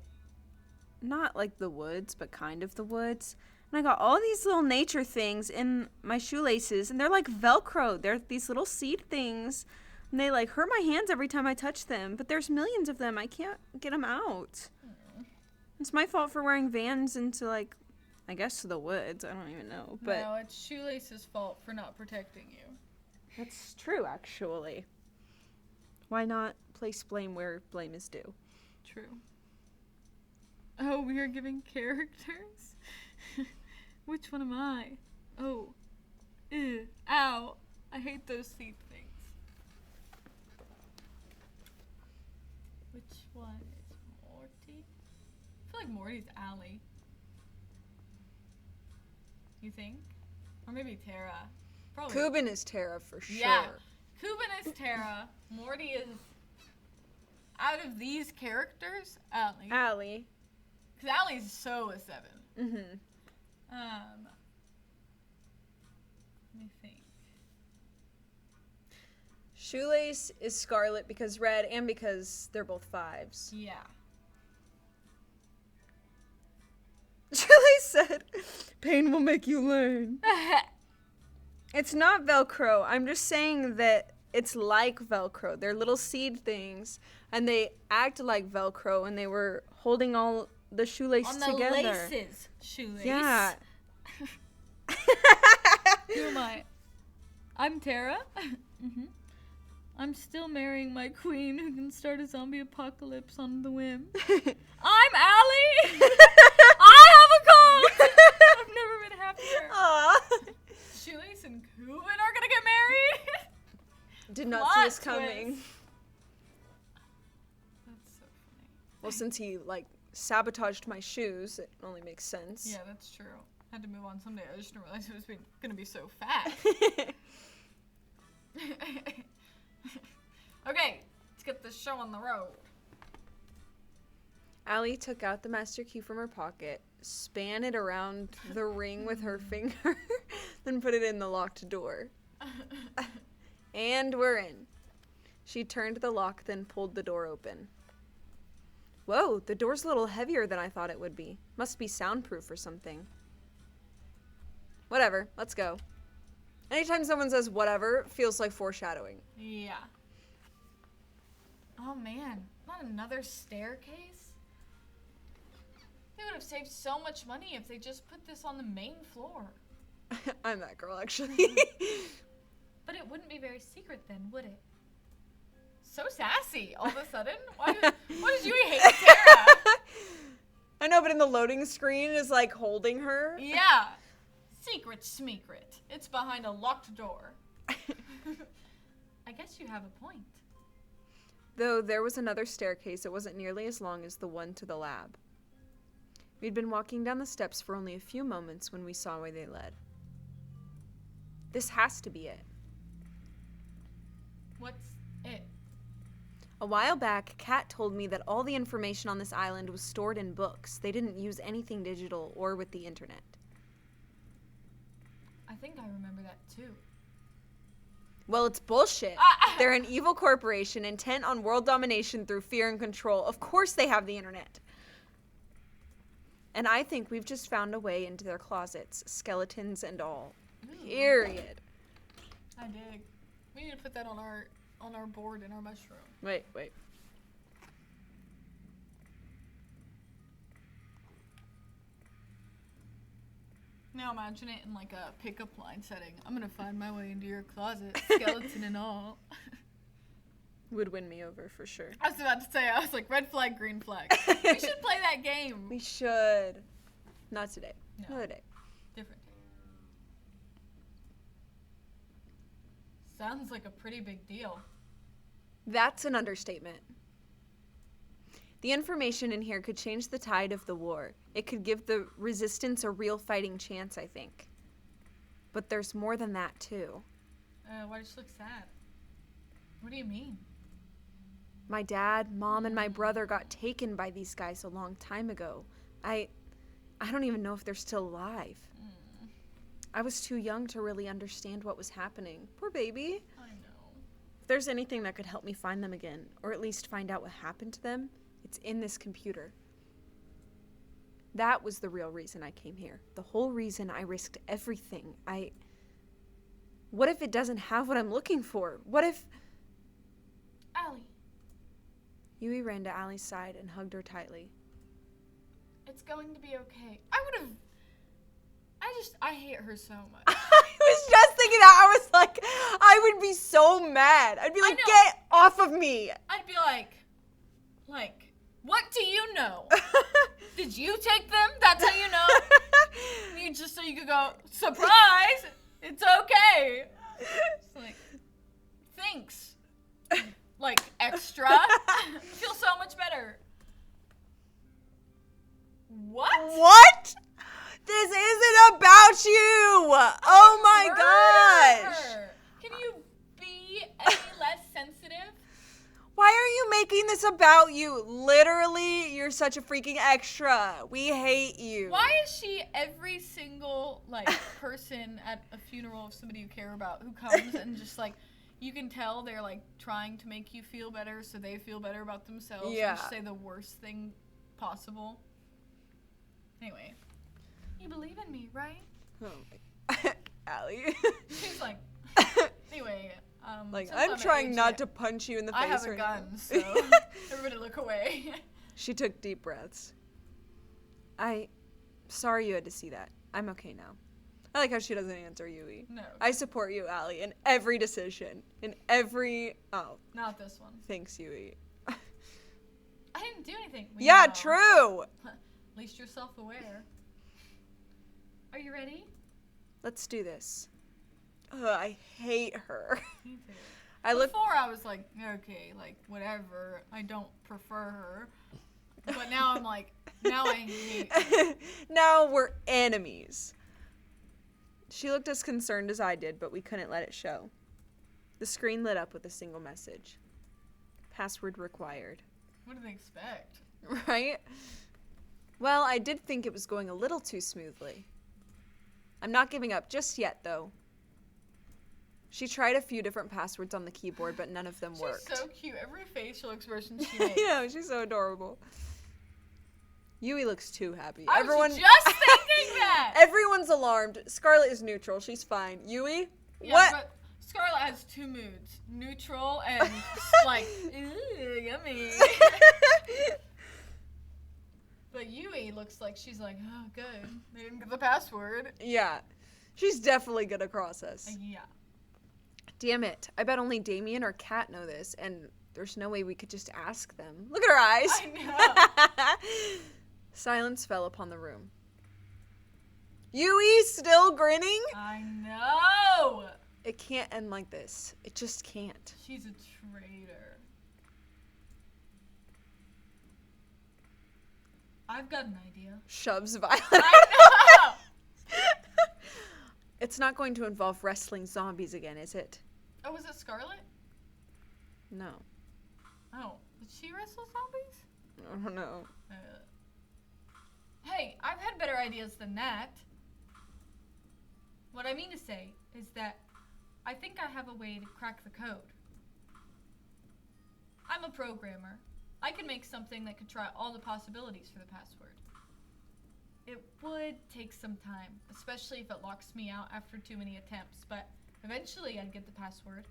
not like the woods, but kind of the woods. And I got all these little nature things in my shoelaces, and they're like Velcro. They're these little seed things, and they like hurt my hands every time I touch them. But there's millions of them. I can't get them out. It's my fault for wearing Vans into like, I guess the woods. I don't even know. But no, it's Shoelace's fault for not protecting you. that's true, actually. Why not place blame where blame is due? True. Oh, we are giving characters? Which one am I? Oh. Ew. Ow. I hate those seed things. Which one is Morty? I feel like Morty's Allie. You think? Or maybe Tara. Probably. Kubin is Tara for sure. Yeah. Kubin is Tara. Morty is... Out of these characters, Allie. Allie. Because Allie's so a 7. Mm-hmm. Let me think. Shoelace is Scarlet because red and because they're both 5s. Yeah. Shoelace said, pain will make you learn. It's not Velcro. I'm just saying that it's like Velcro. They're little seed things, and they act like Velcro, and they were holding all the shoelaces together. On the laces, shoelace. Yeah. Who am I? I'm Tara. Mm-hmm. I'm still marrying my queen who can start a zombie apocalypse on the whim. I'm Allie. I have a cold. I've never been happier. Aww. Shoelace and Coobin are gonna get married. Did not Plot see this twist. coming. That's so funny. Well, since he, sabotaged my shoes, it only makes sense. Yeah, that's true. Had to move on someday. I just didn't realize it was gonna be so fast. Okay, let's get this show on the road. Allie took out the master key from her pocket, span it around the ring with her finger, then put it in the locked door. And we're in. She turned the lock, then pulled the door open. Whoa, the door's a little heavier than I thought it would be. Must be soundproof or something. Whatever, let's go. Anytime someone says whatever, it feels like foreshadowing. Yeah. Oh man, not another staircase? They would have saved so much money if they just put this on the main floor. I'm that girl, actually. But it wouldn't be very secret then, would it? So sassy, all of a sudden. Why does Yui hate Tara? I know, but in the loading screen is holding her. Yeah. Secret smeekret. It's behind a locked door. I guess you have a point. Though there was another staircase, it wasn't nearly as long as the one to the lab. We'd been walking down the steps for only a few moments when we saw where they led. This has to be it. What's it? A while back, Kat told me that all the information on this island was stored in books. They didn't use anything digital or with the internet. I think I remember that too. Well, it's bullshit. They're an evil corporation intent on world domination through fear and control. Of course they have the internet. And I think we've just found a way into their closets, skeletons and all. Ooh. Period. I dig. We need to put that on our board in our mushroom. Wait. Now imagine it in a pickup line setting. I'm gonna find my way into your closet, skeleton and all. Would win me over for sure. I was about to say, I was like, red flag, green flag. We should play that game. We should. Not today. No. Another day. Different day. Sounds like a pretty big deal. That's an understatement. The information in here could change the tide of the war. It could give the resistance a real fighting chance, I think. But there's more than that, too. Why does she look sad? What do you mean? My dad, mom, and my brother got taken by these guys a long time ago. I don't even know if they're still alive. I was too young to really understand what was happening. Poor baby. I know. If there's anything that could help me find them again, or at least find out what happened to them, it's in this computer. That was the real reason I came here. The whole reason I risked everything. What if it doesn't have what I'm looking for? What if... Allie. Yui ran to Allie's side and hugged her tightly. It's going to be okay. I hate her so much. I was just thinking that. I was like, I would be so mad. I'd be like, get off of me. I'd be like, what do you know? Did you take them? That's how you know? Just so you could go, surprise! It's okay. It's like, thanks. Extra. I feel so much better. What? What? This isn't about you! Oh my gosh! Can you be any less sensitive? Why are you making this about you? Literally, you're such a freaking extra. We hate you. Why is she every single, like, person at a funeral of somebody you care about who comes and just, like, you can tell they're, like, trying to make you feel better so they feel better about themselves. Yeah. And just say the worst thing possible. Anyway. You believe in me, right? Oh my Allie. She's like, anyway, like, since I'm an trying agent, not to punch you in the face I have a right now. gun, so everybody look away. She took deep breaths. Sorry you had to see that. I'm okay now. I like how she doesn't answer Yui. No. I support you, Allie, in every decision. In every... Oh. Not this one. Thanks, Yui. I didn't do anything. Yeah, know. true! At least you're self-aware. Are you ready? Let's do this. Ugh, I hate her. Me too. Before I was like, okay, like, whatever. I don't prefer her. But now I'm like, now I hate her. Now we're enemies. She looked as concerned as I did, but we couldn't let it show. The screen lit up with a single message. Password required. What do they expect? Right? Well, I did think it was going a little too smoothly. I'm not giving up just yet, though. She tried a few different passwords on the keyboard, but none of them worked. She's so cute. Every facial expression she makes. Yeah, she's so adorable. Yui looks too happy. I was just thinking that! Everyone's alarmed. Scarlet is neutral. She's fine. Yui? Yeah, What? But Scarlet has two moods. Neutral and, like, ooh, yummy. But Yui looks like she's like, oh, good. They didn't get the password. Yeah. She's definitely gonna cross us. Yeah. Damn it. I bet only Damien or Kat know this, and there's no way we could just ask them. Look at her eyes. I know. Silence fell upon the room. Yui still grinning? I know. It can't end like this. It just can't. She's a traitor. I've got an idea. Shoves Violet. I know. It's not going to involve wrestling zombies again, is it? Oh, was it Scarlet? No. Oh, did she wrestle zombies? I don't know. Hey, I've had better ideas than that. What I mean to say is that I think I have a way to crack the code. I'm a programmer. I could make something that could try all the possibilities for the password. It would take some time, especially if it locks me out after too many attempts, but eventually I'd get the password.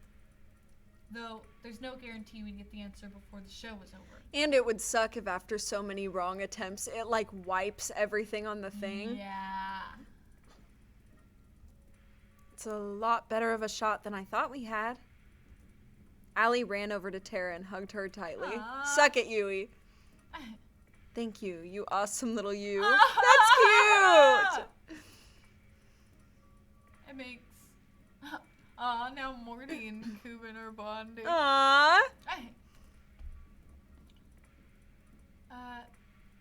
Though, there's no guarantee we'd get the answer before the show was over. And it would suck if after so many wrong attempts, it like wipes everything on the thing. Yeah. It's a lot better of a shot than I thought we had. Allie ran over to Tara and hugged her tightly. Aww. Suck it, Yui. Thank you, you awesome little you. That's cute! It makes... Aw, now Morty and Cuban are bonding. Aww.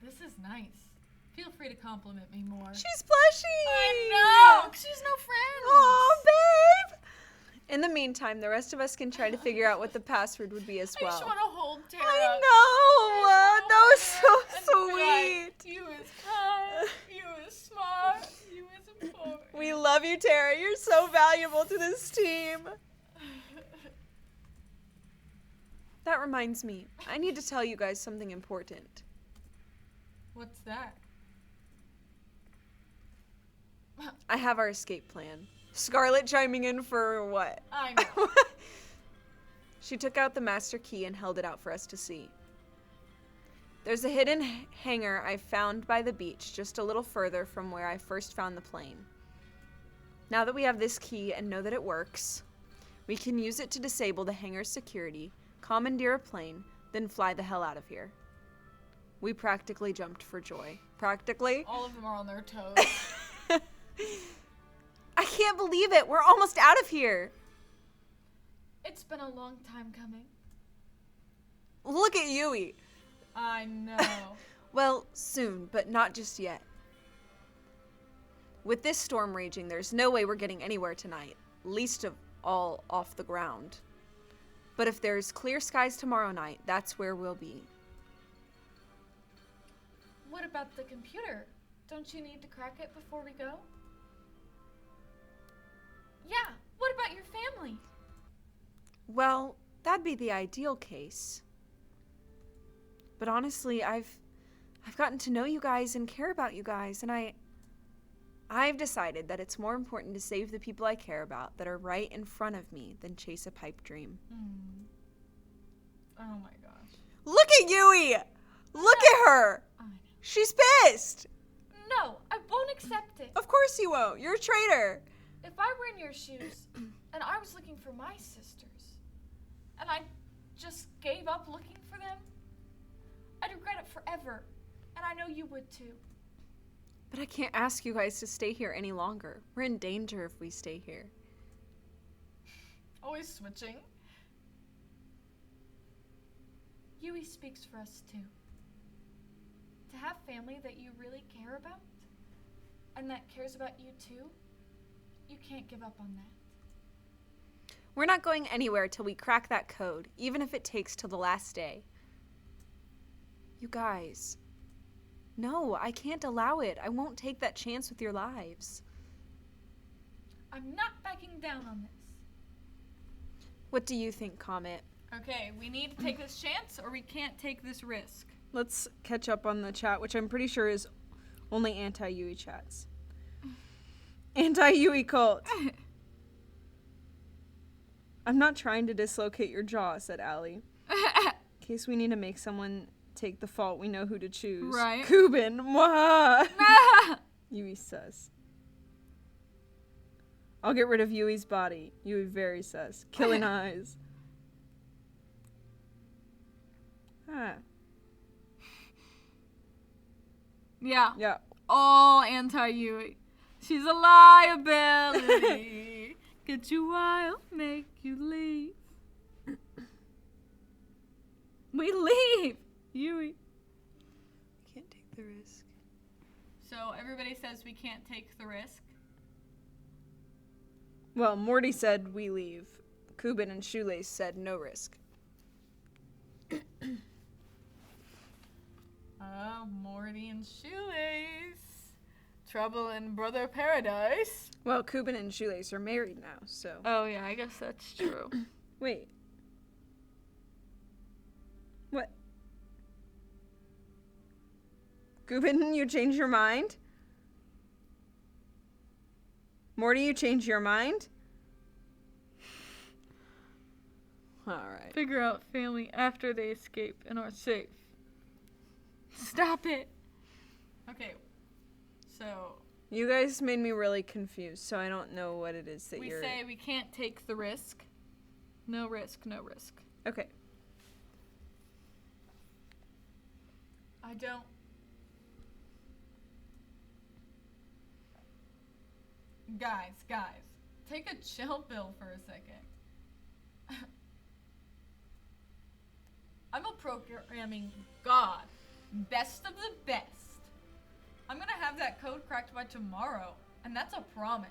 This is nice. Feel free to compliment me more. She's blushing! I know! 'Cause she's no friend! Aw, babe! In the meantime, the rest of us can try to figure out what the password would be as I well. just want to hold Tara. I know! That was so Like, sweet! you is kind. You is smart. You is important. We love you, Tara. You're so valuable to this team. That reminds me, I need to tell you guys something important. What's that? I have our escape plan. Scarlet chiming in for what? I know. She took out the master key and held it out for us to see. There's a hidden hangar I found by the beach, just a little further from where I first found the plane. Now that we have this key and know that it works, we can use it to disable the hangar's security, commandeer a plane, then fly the hell out of here. We practically jumped for joy. Practically. All of them are on their toes. I can't believe it. We're almost out of here. It's been a long time coming. Look at Yui. I know. Well, soon, but not just yet. With this storm raging, there's no way we're getting anywhere tonight. Least of all off the ground. But if there's clear skies tomorrow night, that's where we'll be. What about the computer? Don't you need to crack it before we go? Yeah, what about your family? Well, that'd be the ideal case. But honestly, I've gotten to know you guys and care about you guys, and I've decided that it's more important to save the people I care about that are right in front of me than chase a pipe dream. Oh my gosh. Look at Yui! Look at her! I know. She's pissed! No, I won't accept it. Of course you won't. You're a traitor. If I were in your shoes and I was looking for my sisters and I just gave up looking for them, I'd regret it forever. And I know you would too. But I can't ask you guys to stay here any longer. We're in danger if we stay here. Always switching. Yui speaks for us too. To have family that you really care about and that cares about you too, you can't give up on that. We're not going anywhere till we crack that code, even if it takes till the last day. You guys. No, I can't allow it. I won't take that chance with your lives. I'm not backing down on this. What do you think, Comet? Okay, we need to take this chance or we can't take this risk. Let's catch up on the chat, which I'm pretty sure is only anti-Yui chats. Anti-Yui Cult. I'm not trying to dislocate your jaw, said Allie. In case we need to make someone take the fault, we know who to choose. Right. Kubin. Mwaha. Yui sus. I'll get rid of Yui's body. Yui very sus. Killing eyes. Huh. Yeah. Yeah. All anti-Yui. She's a liability. Get you wild, make you leave. We leave. Yui. Can't take the risk. So everybody says we can't take the risk. Well, Morty said we leave. Kubin and Shoelace said no risk. Morty and Shoelace. Trouble in Brother Paradise. Well, Kubin and Shoelace are married now, so. Oh yeah, I guess that's true. Wait. What? Kubin, you changed your mind? Morty, you changed your mind? Alright. Figure out family after they escape and are safe. Stop it. Okay, so You guys made me really confused, so I don't know what it is that we you're... say we can't take the risk. No risk, no risk. Okay. I don't. Guys, take a chill pill for a second. I'm a programming god. Best of the best. I'm gonna have that code cracked by tomorrow, and that's a promise.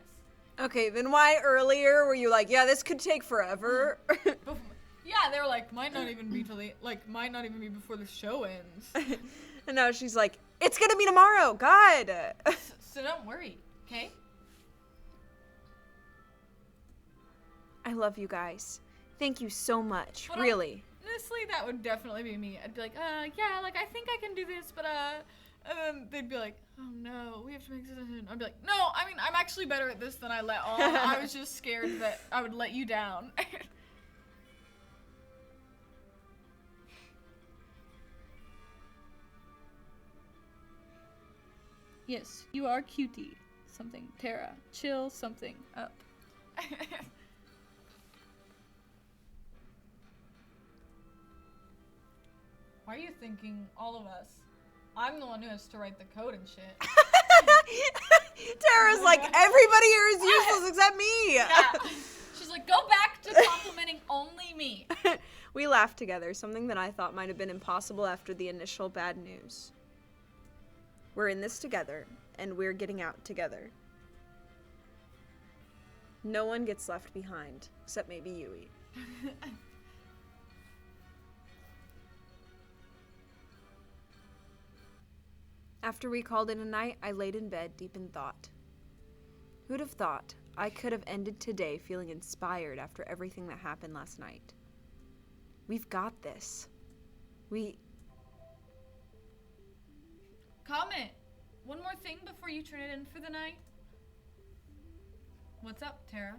Okay, then why earlier were you like, yeah, this could take forever? Yeah, they were like, might not even be before the show ends. And now she's like, it's gonna be tomorrow, God! So don't worry, okay? I love you guys. Thank you so much, But really. Honestly, that would definitely be me. I'd be like, yeah, like, I think I can do this, but, and then they'd be like, oh no, we have to make a decision. I'd be like, no, I mean, I'm actually better at this than I let on. I was just scared that I would let you down. Yes, you are cutie. Something. Tara. Chill something up. Why are you thinking all of us? I'm the one who has to write the code and shit. Tara's like, everybody here is useless except me! Yeah. She's like, go back to complimenting only me. We laughed together, something that I thought might have been impossible after the initial bad news. We're in this together, and we're getting out together. No one gets left behind, except maybe Yui. After we called it a night, I laid in bed deep in thought. Who'd have thought I could have ended today feeling inspired after everything that happened last night? We've got this. Comment. One more thing before you turn it in for the night. What's up, Tara?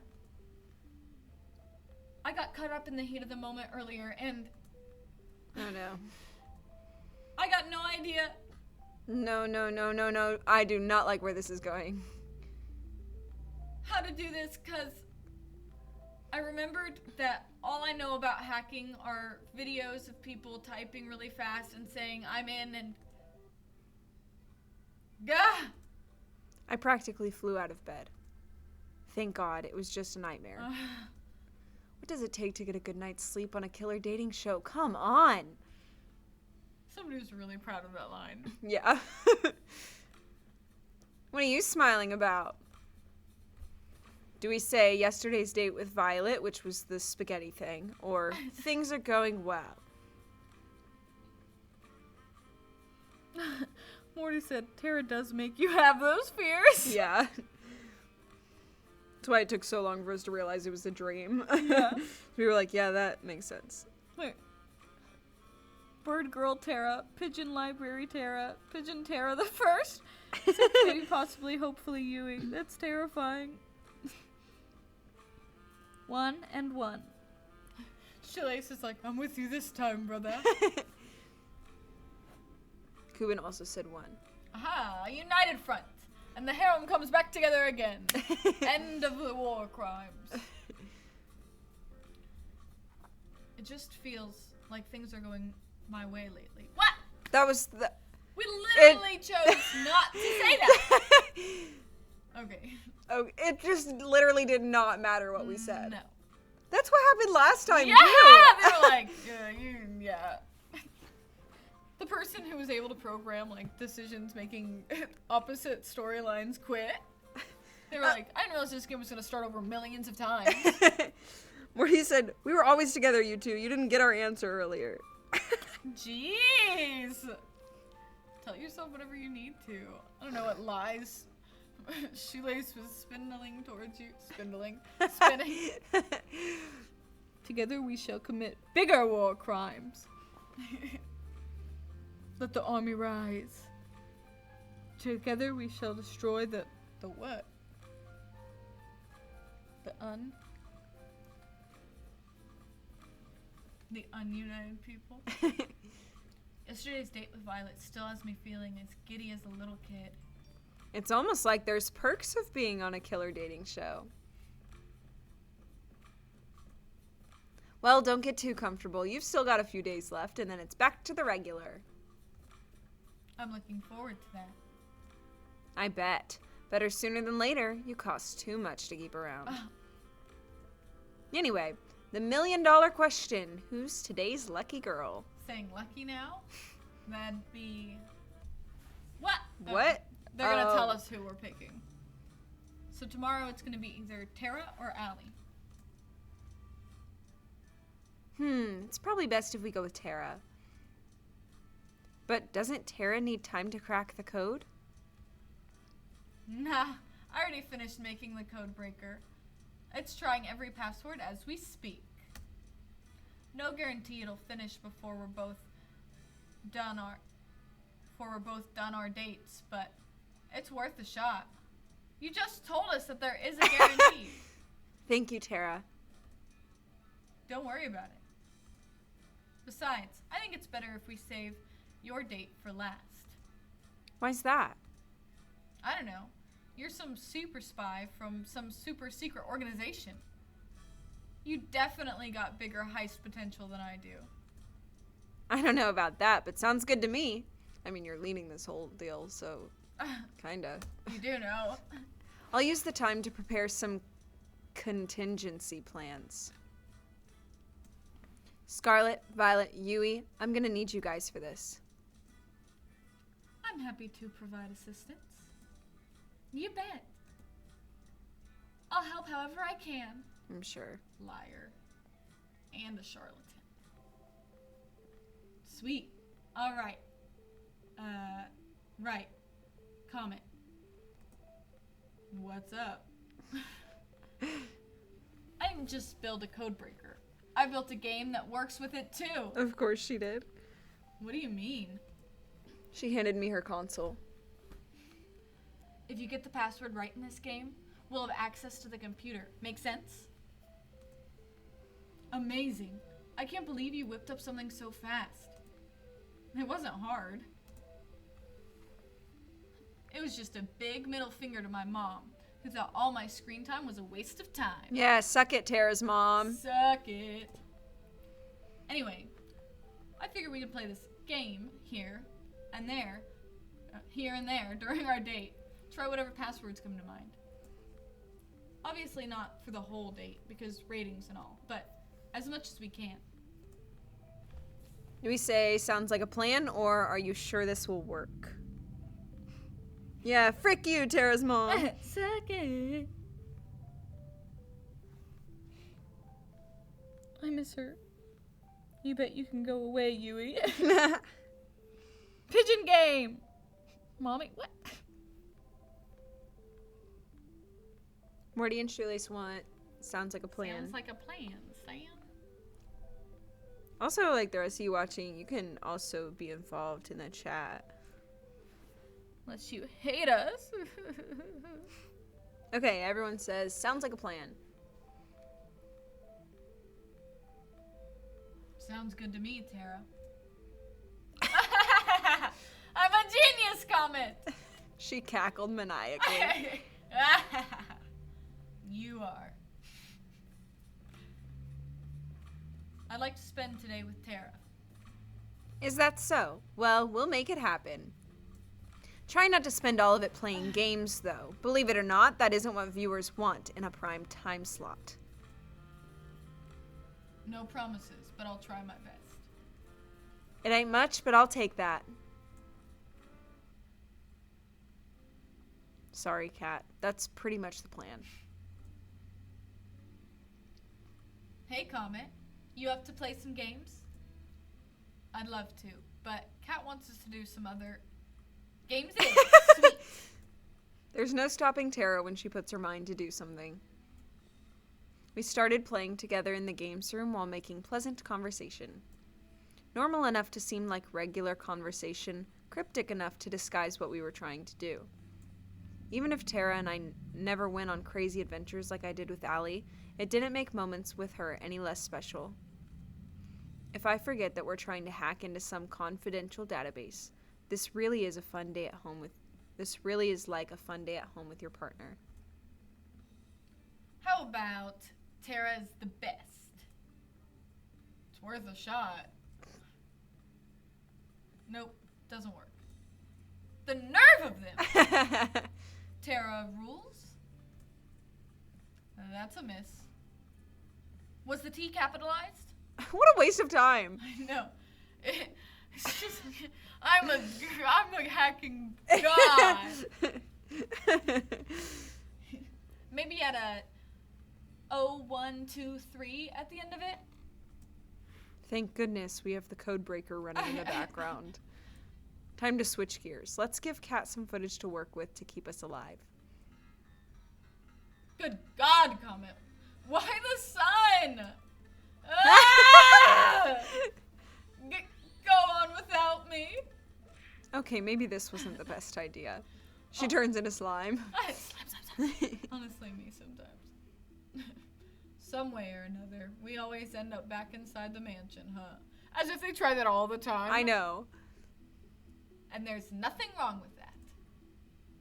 I got caught up in the heat of the moment earlier, and Oh no. I got no idea. No. I do not like where this is going. How to do this, because I remembered that all I know about hacking are videos of people typing really fast and saying I'm in and gah! I practically flew out of bed. Thank God, it was just a nightmare. What does it take to get a good night's sleep on a killer dating show? Come on! Somebody was really proud of that line. Yeah. What are you smiling about? Do we say yesterday's date with Violet, which was the spaghetti thing, or things are going well? Morty said, Tara does make you have those fears. Yeah. That's why it took so long for us to realize it was a dream. Yeah. We were like, yeah, that makes sense. Wait. Bird Girl Tara, Pigeon Library Tara, Pigeon Tara the first. Except maybe possibly, hopefully Yui. That's terrifying. 1 and 1. Shoelace is like, I'm with you this time, brother. Kubin also said 1. Aha, a united front. And the harem comes back together again. End of the war crimes. It just feels like things are going my way lately. What? That was the... We literally chose not to say that. Okay. Oh, it just literally did not matter what we said. No. That's what happened last time, Yeah, too. they were like, yeah. The person who was able to program, like, decisions making opposite storylines quit. They were like, I didn't realize this game was going to start over millions of times. Where he said, we were always together, you two. You didn't get our answer earlier. Jeez. Tell yourself whatever you need to. I don't know what lies Shoelace was spindling towards you. Spinning. Together we shall commit bigger war crimes. Let the army rise. Together we shall destroy the what? The ununited people. Yesterday's date with Violet still has me feeling as giddy as a little kid. It's almost like there's perks of being on a killer dating show. Well, don't get too comfortable. You've still got a few days left, and then it's back to the regular. I'm looking forward to that. I bet. Better sooner than later. You cost too much to keep around. Anyway, the $1 million question. Who's today's lucky girl? Saying lucky now? That'd be... What? What? They're gonna tell us who we're picking. So tomorrow it's gonna be either Tara or Allie. It's probably best if we go with Tara. But doesn't Tara need time to crack the code? Nah, I already finished making the code breaker. It's trying every password as we speak. No guarantee it'll finish before we're both done our dates, but it's worth a shot. You just told us that there is a guarantee. Thank you, Tara. Don't worry about it. Besides, I think it's better if we save your date for last. Why's that? I don't know. You're some super spy from some super secret organization. You definitely got bigger heist potential than I do. I don't know about that, but sounds good to me. I mean, you're leading this whole deal, so kinda. You do know. I'll use the time to prepare some contingency plans. Scarlet, Violet, Yui, I'm gonna need you guys for this. I'm happy to provide assistance. You bet. I'll help however I can. I'm sure. Liar. And a charlatan. Sweet. All right. Right. Comment. What's up? I didn't just build a code breaker. I built a game that works with it too. Of course she did. What do you mean? She handed me her console. If you get the password right in this game, we'll have access to the computer. Make sense? Amazing. I can't believe you whipped up something so fast. It wasn't hard. It was just a big middle finger to my mom, who thought all my screen time was a waste of time. Yeah, suck it, Tara's mom. Suck it. Anyway, I figured we could play this game here and there during our date. Try whatever passwords come to mind. Obviously not for the whole date, because ratings and all, but as much as we can. Do we say sounds like a plan, or are you sure this will work? Yeah, frick you, Tara's mom. Suck it. I miss her. You bet you can go away, Yui. Pigeon game! Mommy, what? Morty and Shoelace want sounds like a plan. Sounds like a plan, Sam. Also, like the rest of you watching, you can also be involved in the chat. Unless you hate us. Okay, everyone says, sounds like a plan. Sounds good to me, Tara. I'm a genius, Comet! She cackled maniacally. You are. I'd like to spend today with Tara. Is that so? Well, we'll make it happen. Try not to spend all of it playing games, though. Believe it or not, that isn't what viewers want in a prime time slot. No promises, but I'll try my best. It ain't much, but I'll take that. Sorry, Kat. That's pretty much the plan. Hey, Comet. You up to play some games? I'd love to, but Kat wants us to do some other games. Sweet. There's no stopping Tara when she puts her mind to do something. We started playing together in the games room while making pleasant conversation. Normal enough to seem like regular conversation, cryptic enough to disguise what we were trying to do. Even if Tara and I never went on crazy adventures like I did with Allie, it didn't make moments with her any less special. If I forget that we're trying to hack into some confidential database, this really is like a fun day at home with your partner. How about Tara's the best? It's worth a shot. Nope, doesn't work. The nerve of them! Tara rules? That's a miss. Was the T capitalized? What a waste of time. I know. It's just, I'm a hacking god. Maybe at a 0123 at the end of it? Thank goodness we have the code breaker running in the background. Time to switch gears. Let's give Kat some footage to work with to keep us alive. Good God, Comet. Why the sun? Ah! Go on without me. Okay, maybe this wasn't the best idea. She turns into slime. Slime. Honestly, me sometimes. Some way or another, we always end up back inside the mansion, huh? As if they try that all the time. I know. And there's nothing wrong with that.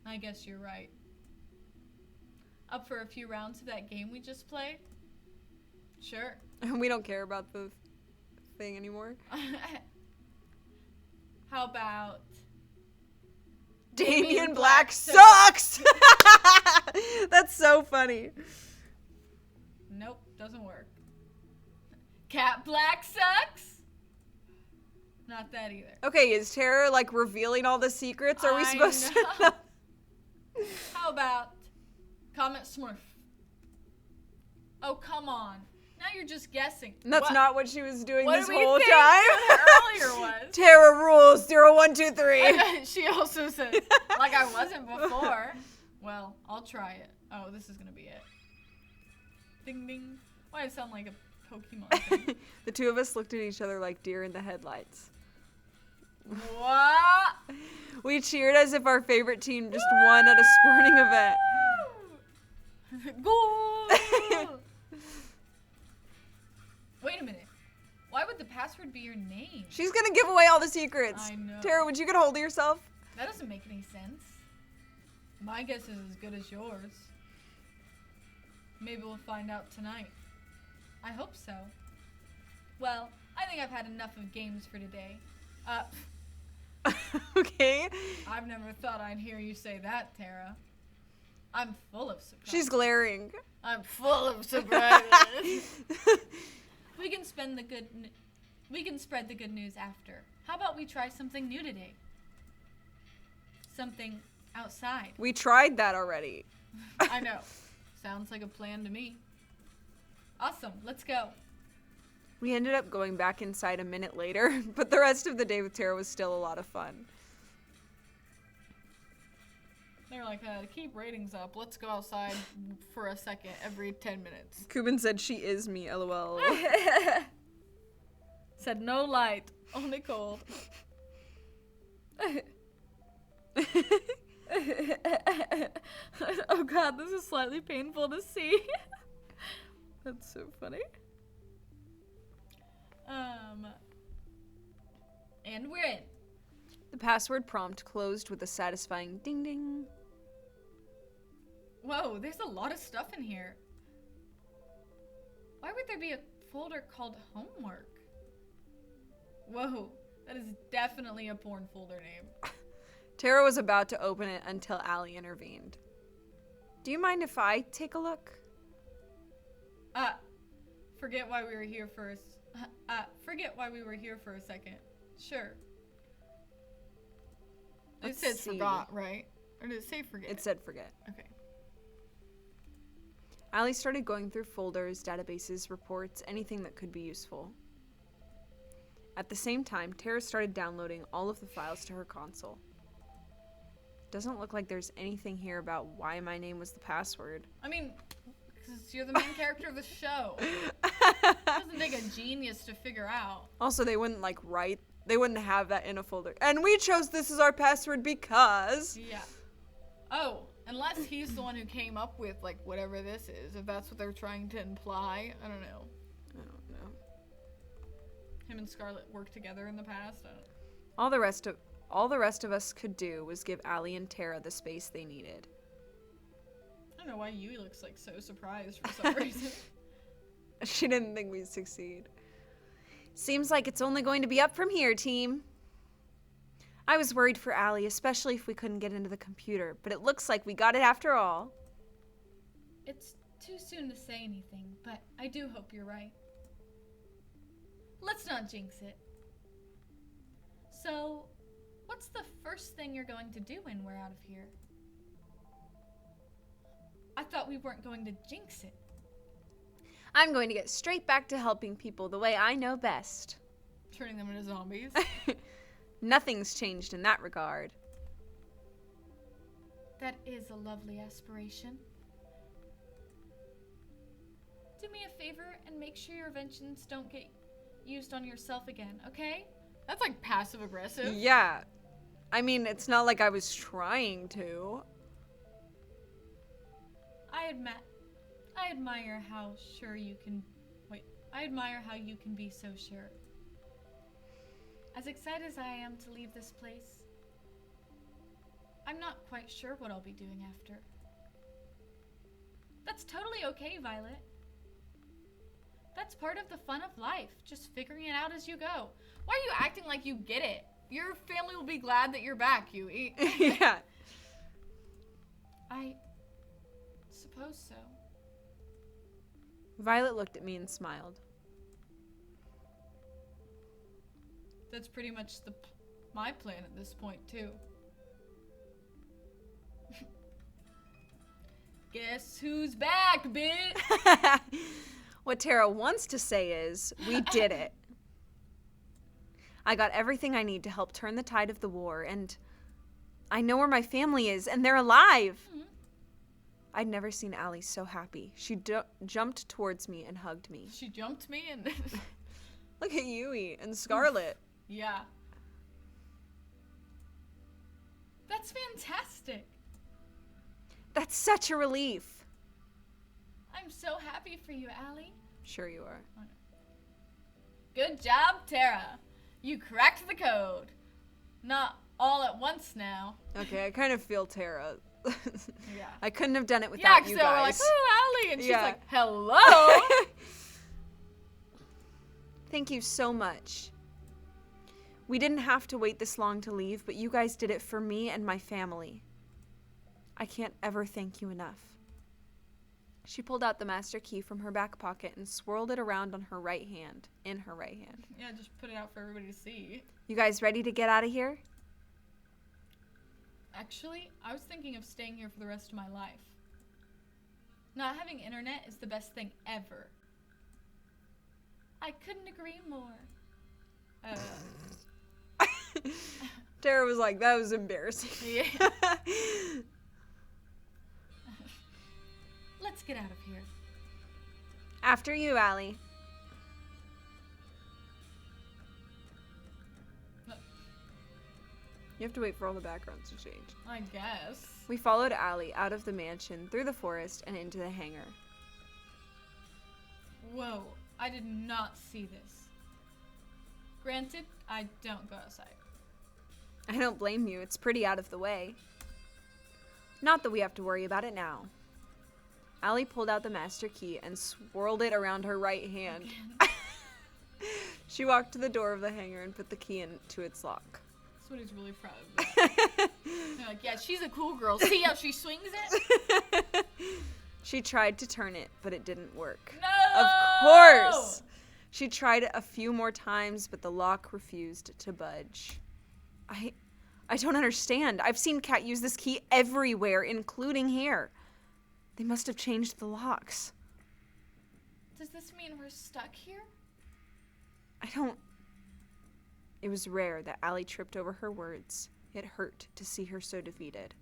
I guess you're right. Up for a few rounds of that game we just played? Sure. We don't care about the thing anymore. How about... Damien Black sucks! That's so funny. Nope, doesn't work. Cat Black sucks? Not that either. Okay, is Tara like revealing all the secrets? Are we supposed to know? How about Comet Smurf? Oh, come on. Now you're just guessing. And that's not what she was doing this whole think time. earlier was? Tara rules 0, 1, 2, 3. She also said, like I wasn't before. Well, I'll try it. Oh, this is gonna be it. Ding ding. Why does it sound like a Pokemon thing? The two of us looked at each other like deer in the headlights. What? We cheered as if our favorite team just won at a sporting event. Goal! Wait a minute. Why would the password be your name? She's gonna give away all the secrets. I know. Tara, would you get a hold of yourself? That doesn't make any sense. My guess is as good as yours. Maybe we'll find out tonight. I hope so. Well, I think I've had enough of games for today. Okay. I've never thought I'd hear you say that, Tara. I'm full of surprises. She's glaring. I'm full of surprises. We can spread the good news after. How about we try something new today? Something outside. We tried that already. I know. Sounds like a plan to me. Awesome. Let's go. We ended up going back inside a minute later, but the rest of the day with Tara was still a lot of fun. They're like, to keep ratings up, let's go outside for a second every 10 minutes. Kubin said she is me, lol. Said no light, only cold. Oh god, this is slightly painful to see. That's so funny. And we're in. The password prompt closed with a satisfying ding ding. Whoa, there's a lot of stuff in here. Why would there be a folder called homework? Whoa, that is definitely a porn folder name. Tara was about to open it until Allie intervened. Do you mind if I take a look? Forget why we were here for a second. Sure. It said forgot, right? Or did it say forget? It said forget. Okay. Allie started going through folders, databases, reports, anything that could be useful. At the same time, Tara started downloading all of the files to her console. Doesn't look like there's anything here about why my name was the password. I mean, because you're the main character of the show. It doesn't take a genius to figure out. Also, they wouldn't they wouldn't have that in a folder. And we chose this as our password because... Yeah. Oh, unless he's the one who came up with, like, whatever this is. If that's what they're trying to imply. I don't know. Him and Scarlett worked together in the past. I don't know. All the rest of us could do was give Allie and Tara the space they needed. I don't know why Yui looks like so surprised for some reason. She didn't think we'd succeed. Seems like it's only going to be up from here, team. I was worried for Allie, especially if we couldn't get into the computer, but it looks like we got it after all. It's too soon to say anything, but I do hope you're right. Let's not jinx it. So, what's the first thing you're going to do when we're out of here? I thought we weren't going to jinx it. I'm going to get straight back to helping people the way I know best. Turning them into zombies? Nothing's changed in that regard. That is a lovely aspiration. Do me a favor and make sure your inventions don't get used on yourself again, okay? That's like passive aggressive. Yeah. I mean, it's not like I was trying to. I admire how sure you can... Wait. I admire how you can be so sure. As excited as I am to leave this place, I'm not quite sure what I'll be doing after. That's totally okay, Violet. That's part of the fun of life, just figuring it out as you go. Why are you acting like you get it? Your family will be glad that you're back, Yui. Yeah. I suppose so. Violet looked at me and smiled. That's pretty much my plan at this point, too. Guess who's back, bitch? What Tara wants to say is, we did it. I got everything I need to help turn the tide of the war, and I know where my family is, and they're alive. Mhm. I'd never seen Allie so happy. She jumped towards me and hugged me. She jumped me and... Look at Yui and Scarlet. Yeah. That's fantastic. That's such a relief. I'm so happy for you, Allie. Sure you are. Good job, Tara. You cracked the code. Not all at once now. Okay, I kind of feel Tara. Yeah. I couldn't have done it without you so we're like, guys. oh, Allie. And she's Yeah. like, hello. Thank you so much. We didn't have to wait this long to leave, but you guys did it for me and my family. I can't ever thank you enough. She pulled out the master key from her back pocket and swirled it around on her right hand, in her right hand. Yeah, just put it out for everybody to see. You guys ready to get out of here? Actually, I was thinking of staying here for the rest of my life. Not having internet is the best thing ever. I couldn't agree more. Tara was like, that was embarrassing. Yeah. Let's get out of here. After you, Allie. You have to wait for all the backgrounds to change. I guess. We followed Allie out of the mansion, through the forest, and into the hangar. Whoa, I did not see this. Granted, I don't go outside. I don't blame you. It's pretty out of the way. Not that we have to worry about it now. Allie pulled out the master key and swirled it around her right hand. She walked to the door of the hangar and put the key into its lock. Somebody's really proud of that. They're like, yeah, she's a cool girl. See how she swings it? She tried to turn it, but it didn't work. No! Of course! She tried it a few more times, but the lock refused to budge. I don't understand. I've seen Kat use this key everywhere, including here. They must have changed the locks. Does this mean we're stuck here? It was rare that Allie tripped over her words. It hurt to see her so defeated.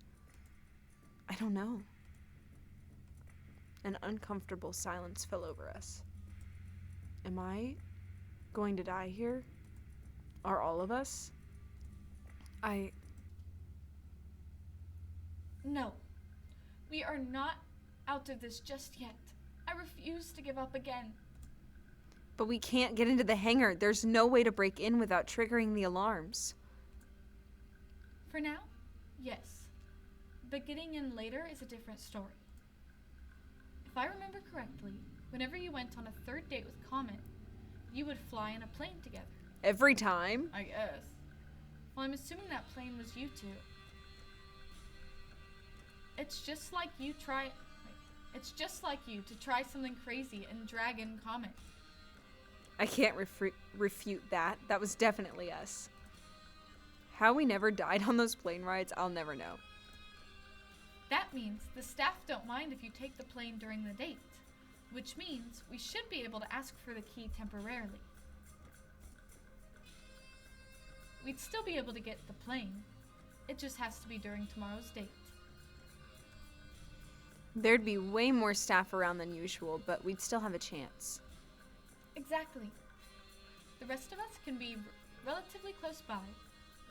I don't know. An uncomfortable silence fell over us. Am I going to die here? Are all of us? No. We are not out of this just yet. I refuse to give up again. But we can't get into the hangar. There's no way to break in without triggering the alarms. For now, yes. But getting in later is a different story. If I remember correctly, whenever you went on a third date with Comet, you would fly in a plane together. Every time? I guess. Well, I'm assuming that plane was you two. It's just like you to try something crazy and drag in Comet. I can't refute that. That was definitely us. How we never died on those plane rides, I'll never know. That means the staff don't mind if you take the plane during the date, which means we should be able to ask for the key temporarily. We'd still be able to get the plane. It just has to be during tomorrow's date. There'd be way more staff around than usual, but we'd still have a chance. Exactly. The rest of us can be relatively close by,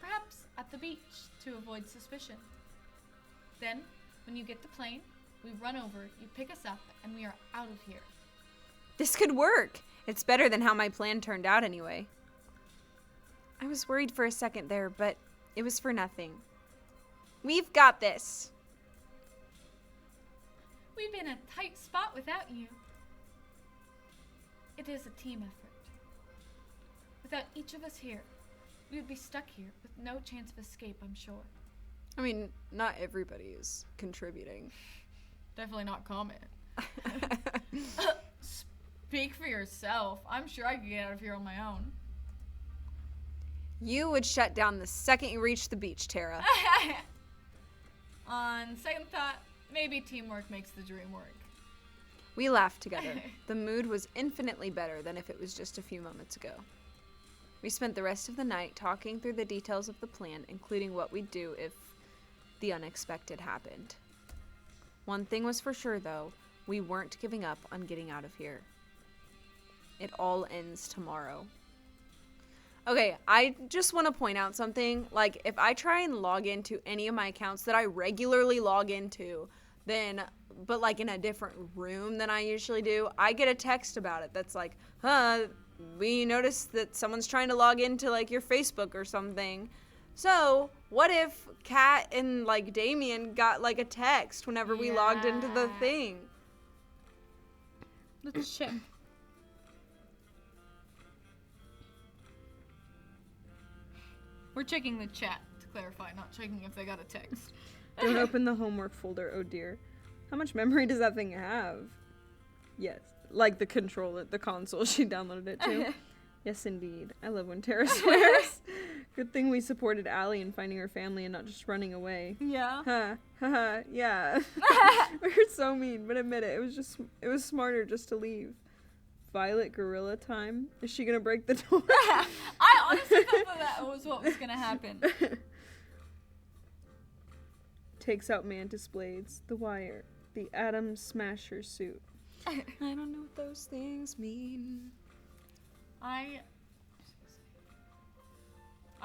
perhaps at the beach, to avoid suspicion. Then, when you get the plane, we run over, you pick us up, and we are out of here. This could work. It's better than how my plan turned out anyway. I was worried for a second there, but it was for nothing. We've got this. We've been in a tight spot without you. It is a team effort. Without each of us here, we would be stuck here with no chance of escape, I'm sure. I mean, not everybody is contributing. Definitely not Comet. Speak for yourself. I'm sure I could get out of here on my own. You would shut down the second you reached the beach, Tara. On second thought, maybe teamwork makes the dream work. We laughed together. The mood was infinitely better than if it was just a few moments ago. We spent the rest of the night talking through the details of the plan, including what we'd do if the unexpected happened. One thing was for sure, though. We weren't giving up on getting out of here. It all ends tomorrow. Okay, I just want to point out something. Like, if I try and log into any of my accounts that I regularly log into, but like in a different room than I usually do, I get a text about it that's like, we noticed that someone's trying to log into like your Facebook or something. So, what if Kat and like Damien got like a text whenever we logged into the thing? Let's check. We're checking the chat to clarify, not checking if they got a text. Don't open the homework folder, oh dear. How much memory does that thing have? Yes. Like the console she downloaded it to. Yes, indeed. I love when Tara swears. Good thing we supported Allie in finding her family and not just running away. Yeah. Yeah. We were so mean, but admit it. It was smarter just to leave. Violet gorilla time? Is she gonna break the door? I honestly thought that was what was gonna happen. Takes out mantis blades, the wire, the atom smasher suit. I don't know what those things mean. I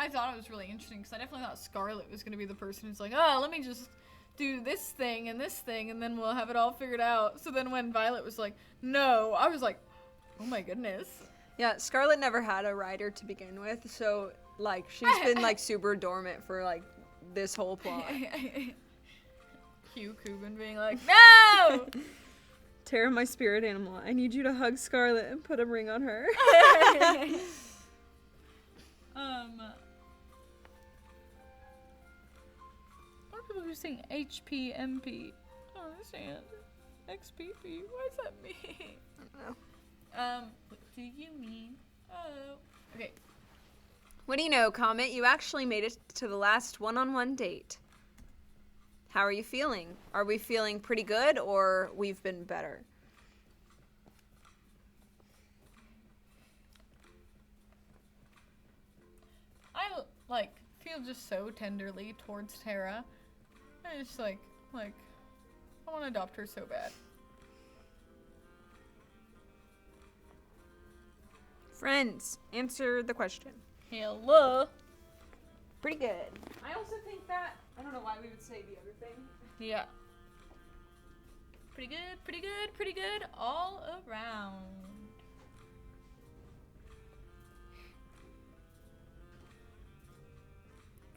thought it was really interesting because I definitely thought Scarlet was going to be the person who's like, oh, let me just do this thing, and then we'll have it all figured out. So then when Violet was like, no, I was like, oh my goodness. Yeah, Scarlet never had a rider to begin with, so like she's been like super dormant for like this whole plot. Hugh Coogan being like, no! Tara, my spirit animal, I need you to hug Scarlet and put a ring on her. What are people who saying HPMP? I don't understand. XPP, what does that mean? I don't know. What do you mean? Oh. Okay. What do you know, Comet? You actually made it to the last one-on-one date. How are you feeling? Are we feeling pretty good, or we've been better? I, feel just so tenderly towards Tara. I just, I want to adopt her so bad. Friends, answer the question. Hello. Pretty good. I also think that, I don't know why we would say the other thing. Yeah. Pretty good all around.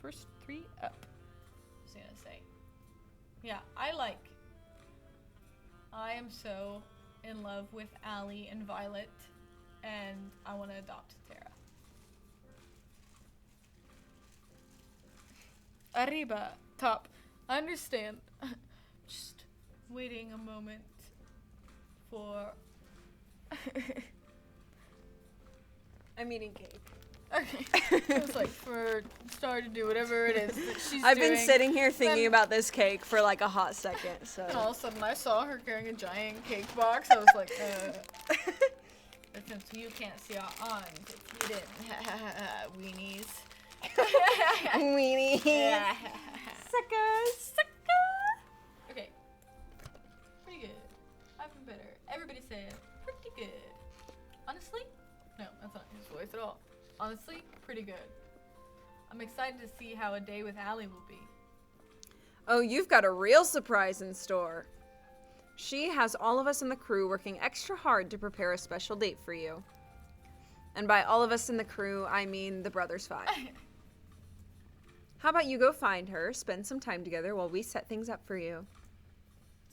First 3 up. I was gonna say. Yeah, I am so in love with Allie and Violet, and I want to adopt Tara. Arriba, top. I understand. Just waiting a moment for... I'm eating cake. Okay. It was for Star to do whatever it is that she's I've doing. been sitting here thinking Then- about this cake for like a hot second, so. And all of a sudden I saw her carrying a giant cake box. I was like, But since you can't see our arms, it's hidden. Weenies. Weenie. Yeah. Suckers. Okay. Pretty good. I've been better. Everybody said pretty good. Honestly? No, that's not his voice at all. Honestly, pretty good. I'm excited to see how a day with Allie will be. Oh, you've got a real surprise in store. She has all of us in the crew working extra hard to prepare a special date for you. And by all of us in the crew, I mean the Brothers 5. How about you go find her, spend some time together while we set things up for you?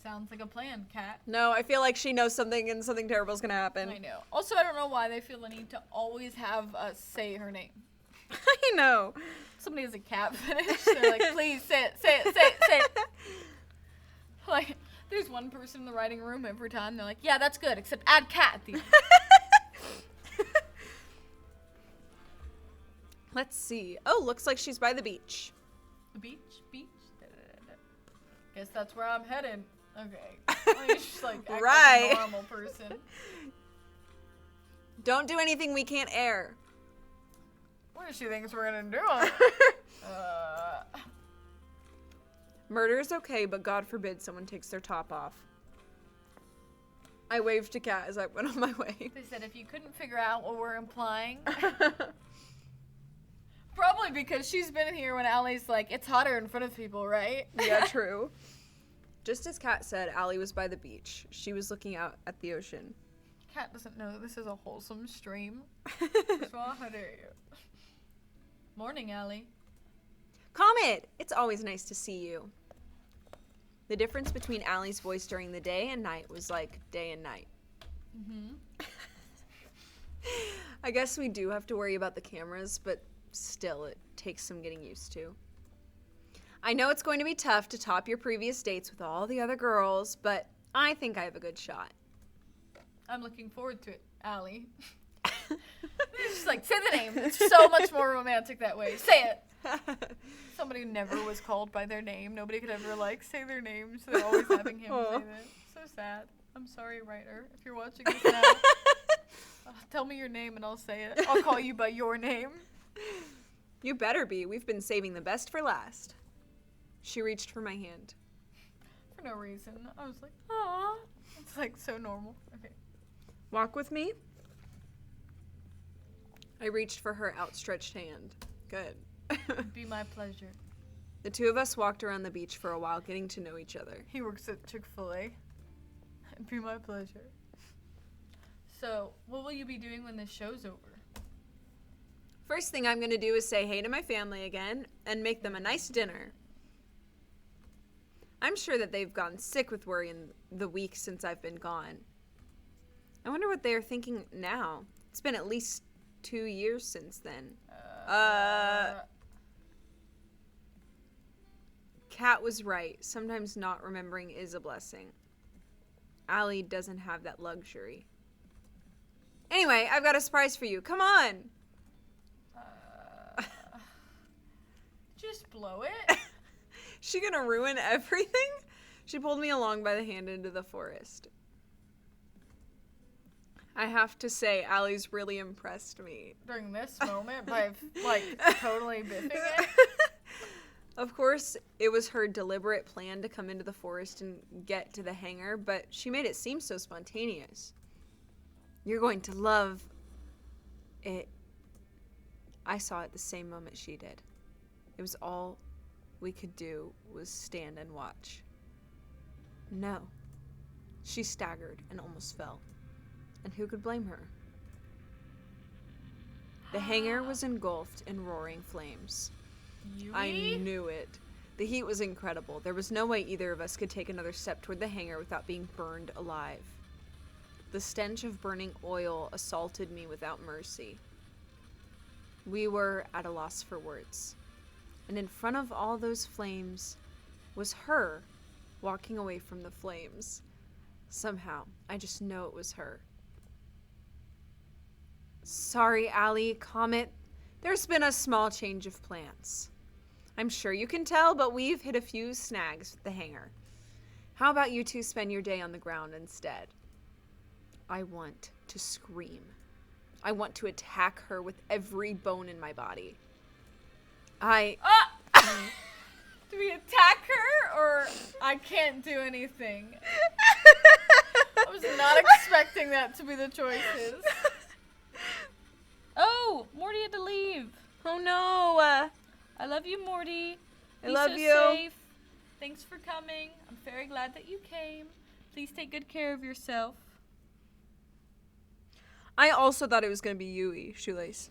Sounds like a plan, Kat. No, I feel like she knows something and something terrible is gonna happen. I know. Also, I don't know why they feel the need to always have us say her name. I know. Somebody has a cat fetish. They're like, please say it. Like, there's one person in the writing room every time. They're like, yeah, that's good, except add cat at the end. Let's see. Oh, looks like she's by the beach. Beach. Guess that's where I'm headed. Okay. He's just like act Right. like a normal person. Don't do anything we can't air. What does she think we're gonna do? Murder is okay, but God forbid someone takes their top off. I waved to Kat as I went on my way. They said if you couldn't figure out what we're implying. Probably because she's been here when Allie's like, it's hotter in front of people, right? Yeah, true. Just as Kat said, Allie was by the beach. She was looking out at the ocean. Kat doesn't know this is a wholesome stream. So how dare you? Morning, Allie. Comet! It's always nice to see you. The difference between Allie's voice during the day and night was like day and night. Mm-hmm. I guess we do have to worry about the cameras, but still, it takes some getting used to. I know it's going to be tough to top your previous dates with all the other girls, but I think I have a good shot. I'm looking forward to it, Allie. It's just like, say the name. It's so much more romantic that way. Say it. Somebody who never was called by their name. Nobody could ever, like, say their name, so they're always having him say that. So sad. I'm sorry, writer, if you're watching this now. Tell me your name and I'll say it. I'll call you by your name. You better be. We've been saving the best for last. She reached for my hand. For no reason. I was like, aw. It's, like, so normal. Okay. Walk with me? I reached for her outstretched hand. Good. It'd be my pleasure. The two of us walked around the beach for a while, getting to know each other. He works at Chick-fil-A. It'd be my pleasure. So, what will you be doing when this show's over? First thing I'm going to do is say hey to my family again and make them a nice dinner. I'm sure that they've gotten sick with worry in the week since I've been gone. I wonder what they're thinking now. It's been at least 2 years since then. Kat was right. Sometimes not remembering is a blessing. Allie doesn't have that luxury. Anyway, I've got a surprise for you. Come on! Just blow it. She gonna ruin everything? She pulled me along by the hand into the forest. I have to say, Allie's really impressed me. During this moment by, like, totally biffing it. Of course, it was her deliberate plan to come into the forest and get to the hangar, but she made it seem so spontaneous. You're going to love it. I saw it the same moment she did. It was all we could do was stand and watch. No. She staggered and almost fell. And who could blame her? The hangar was engulfed in roaring flames. Yui? I knew it. The heat was incredible. There was no way either of us could take another step toward the hangar without being burned alive. The stench of burning oil assaulted me without mercy. We were at a loss for words. And in front of all those flames was her walking away from the flames. Somehow, I just know it was her. Sorry, Allie, Comet. There's been a small change of plans. I'm sure you can tell, but we've hit a few snags with the hangar. How about you two spend your day on the ground instead? I want to scream. I want to attack her with every bone in my body. Do we attack her, or I can't do anything? I was not expecting that to be the choices. Oh, Morty had to leave. Oh no! I love you, Morty. I Be love so you. Safe. Thanks for coming. I'm very glad that you came. Please take good care of yourself. I also thought it was going to be Yui, Shoelace.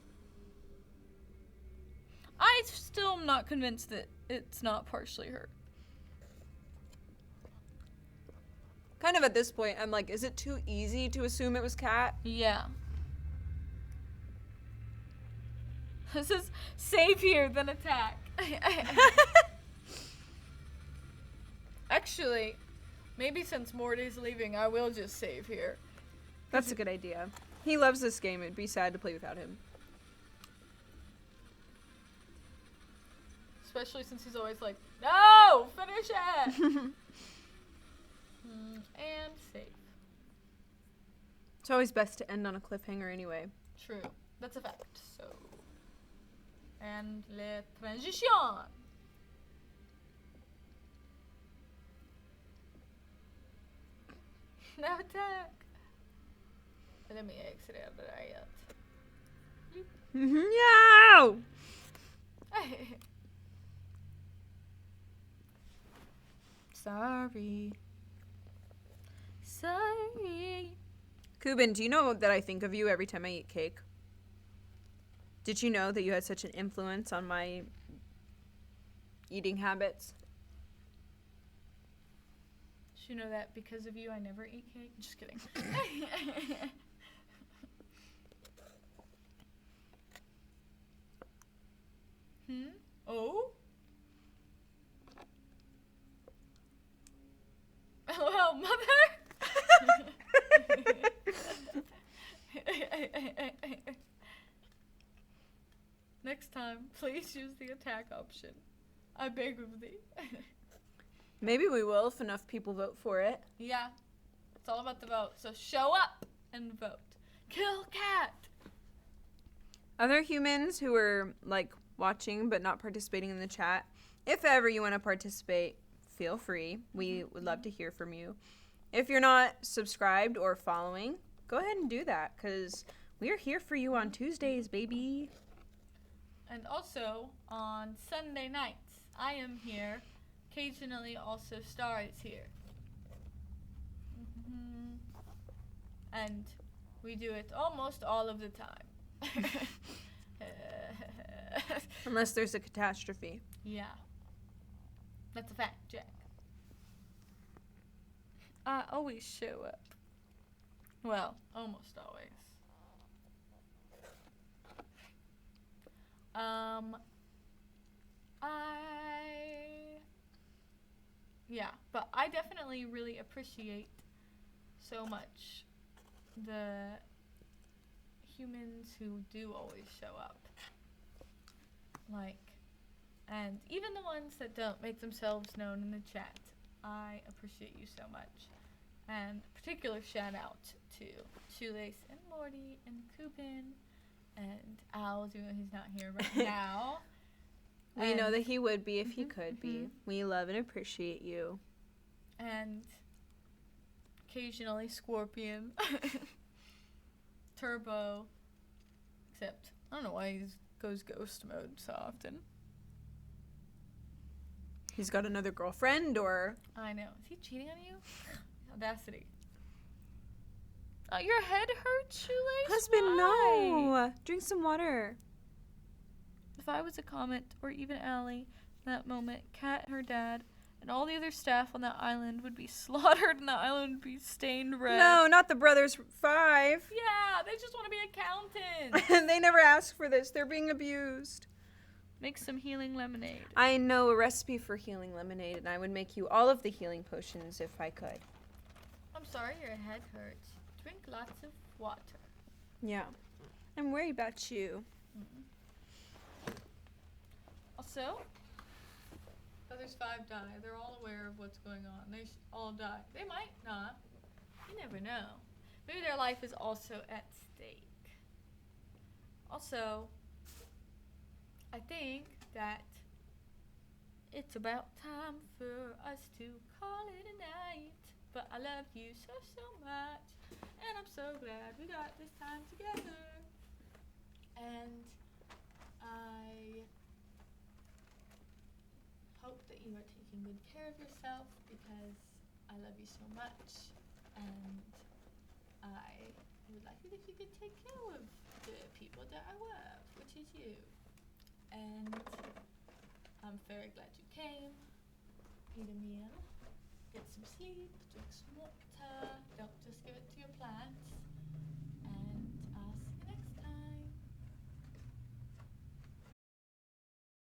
I still am not convinced that it's not partially her. Kind of at this point, I'm like, is it too easy to assume it was Kat? Yeah. This is save here, then attack. Actually, maybe since Morty's leaving, I will just save here. That's a good idea. He loves this game. It'd be sad to play without him. Especially since he's always like, no, finish it. It's always best to end on a cliffhanger anyway. True. That's a fact. So. And le transition. No attack. Let me exit out of the riot. No! Sorry. Sorry. Kubin, do you know that I think of you every time I eat cake? Did you know that you had such an influence on my eating habits? Did you know that because of you I never eat cake? Just kidding. Oh? LOL, mother? Next time, please use the attack option. I beg of thee. Maybe we will if enough people vote for it. Yeah, it's all about the vote. So show up and vote. Kill cat. Other humans who are like watching but not participating in the chat, if ever you want to participate, feel free. We would love to hear from you. If you're not subscribed or following, go ahead and do that because we are here for you on Tuesdays, baby. And also on Sunday nights, I am here. Occasionally, also Star is here. And we do it almost all of the time. Unless there's a catastrophe. Yeah. That's a fact, Jack. I always show up. Well, almost always. But I definitely really appreciate so much the humans who do always show up. Like, and even the ones that don't make themselves known in the chat. I appreciate you so much. And particular shout out to Shoelace and Morty and Coopin and Al, even though he's not here right now. We know that he would be if he could be. We love and appreciate you. And occasionally Scorpion. Turbo. Except, I don't know why he goes ghost mode so often. He's got another girlfriend or... I know. Is he cheating on you? Audacity. Oh, your head hurts, Shoelace? Husband, Why? no! Drink some water. If I was a Comet, or even Allie, in that moment, Kat and her dad, and all the other staff on that island would be slaughtered and the island would be stained red. No, not the Brothers 5. Yeah, they just want to be accountants. They never asked for this. They're being abused. Make some healing lemonade. I know a recipe for healing lemonade, and I would make you all of the healing potions if I could. I'm sorry your head hurts. Drink lots of water. Yeah. I'm worried about you. Also, Brothers 5 die. They're all aware of what's going on. They all die. They might not. You never know. Maybe their life is also at stake. Also, I think that it's about time for us to call it a night. But I love you so, so much. And I'm so glad we got this time together. And I hope that you are taking good care of yourself because I love you so much. And I would like it if you could take care of the people that I love, which is you. And I'm very glad you came. Eat a meal, get some sleep, drink some water,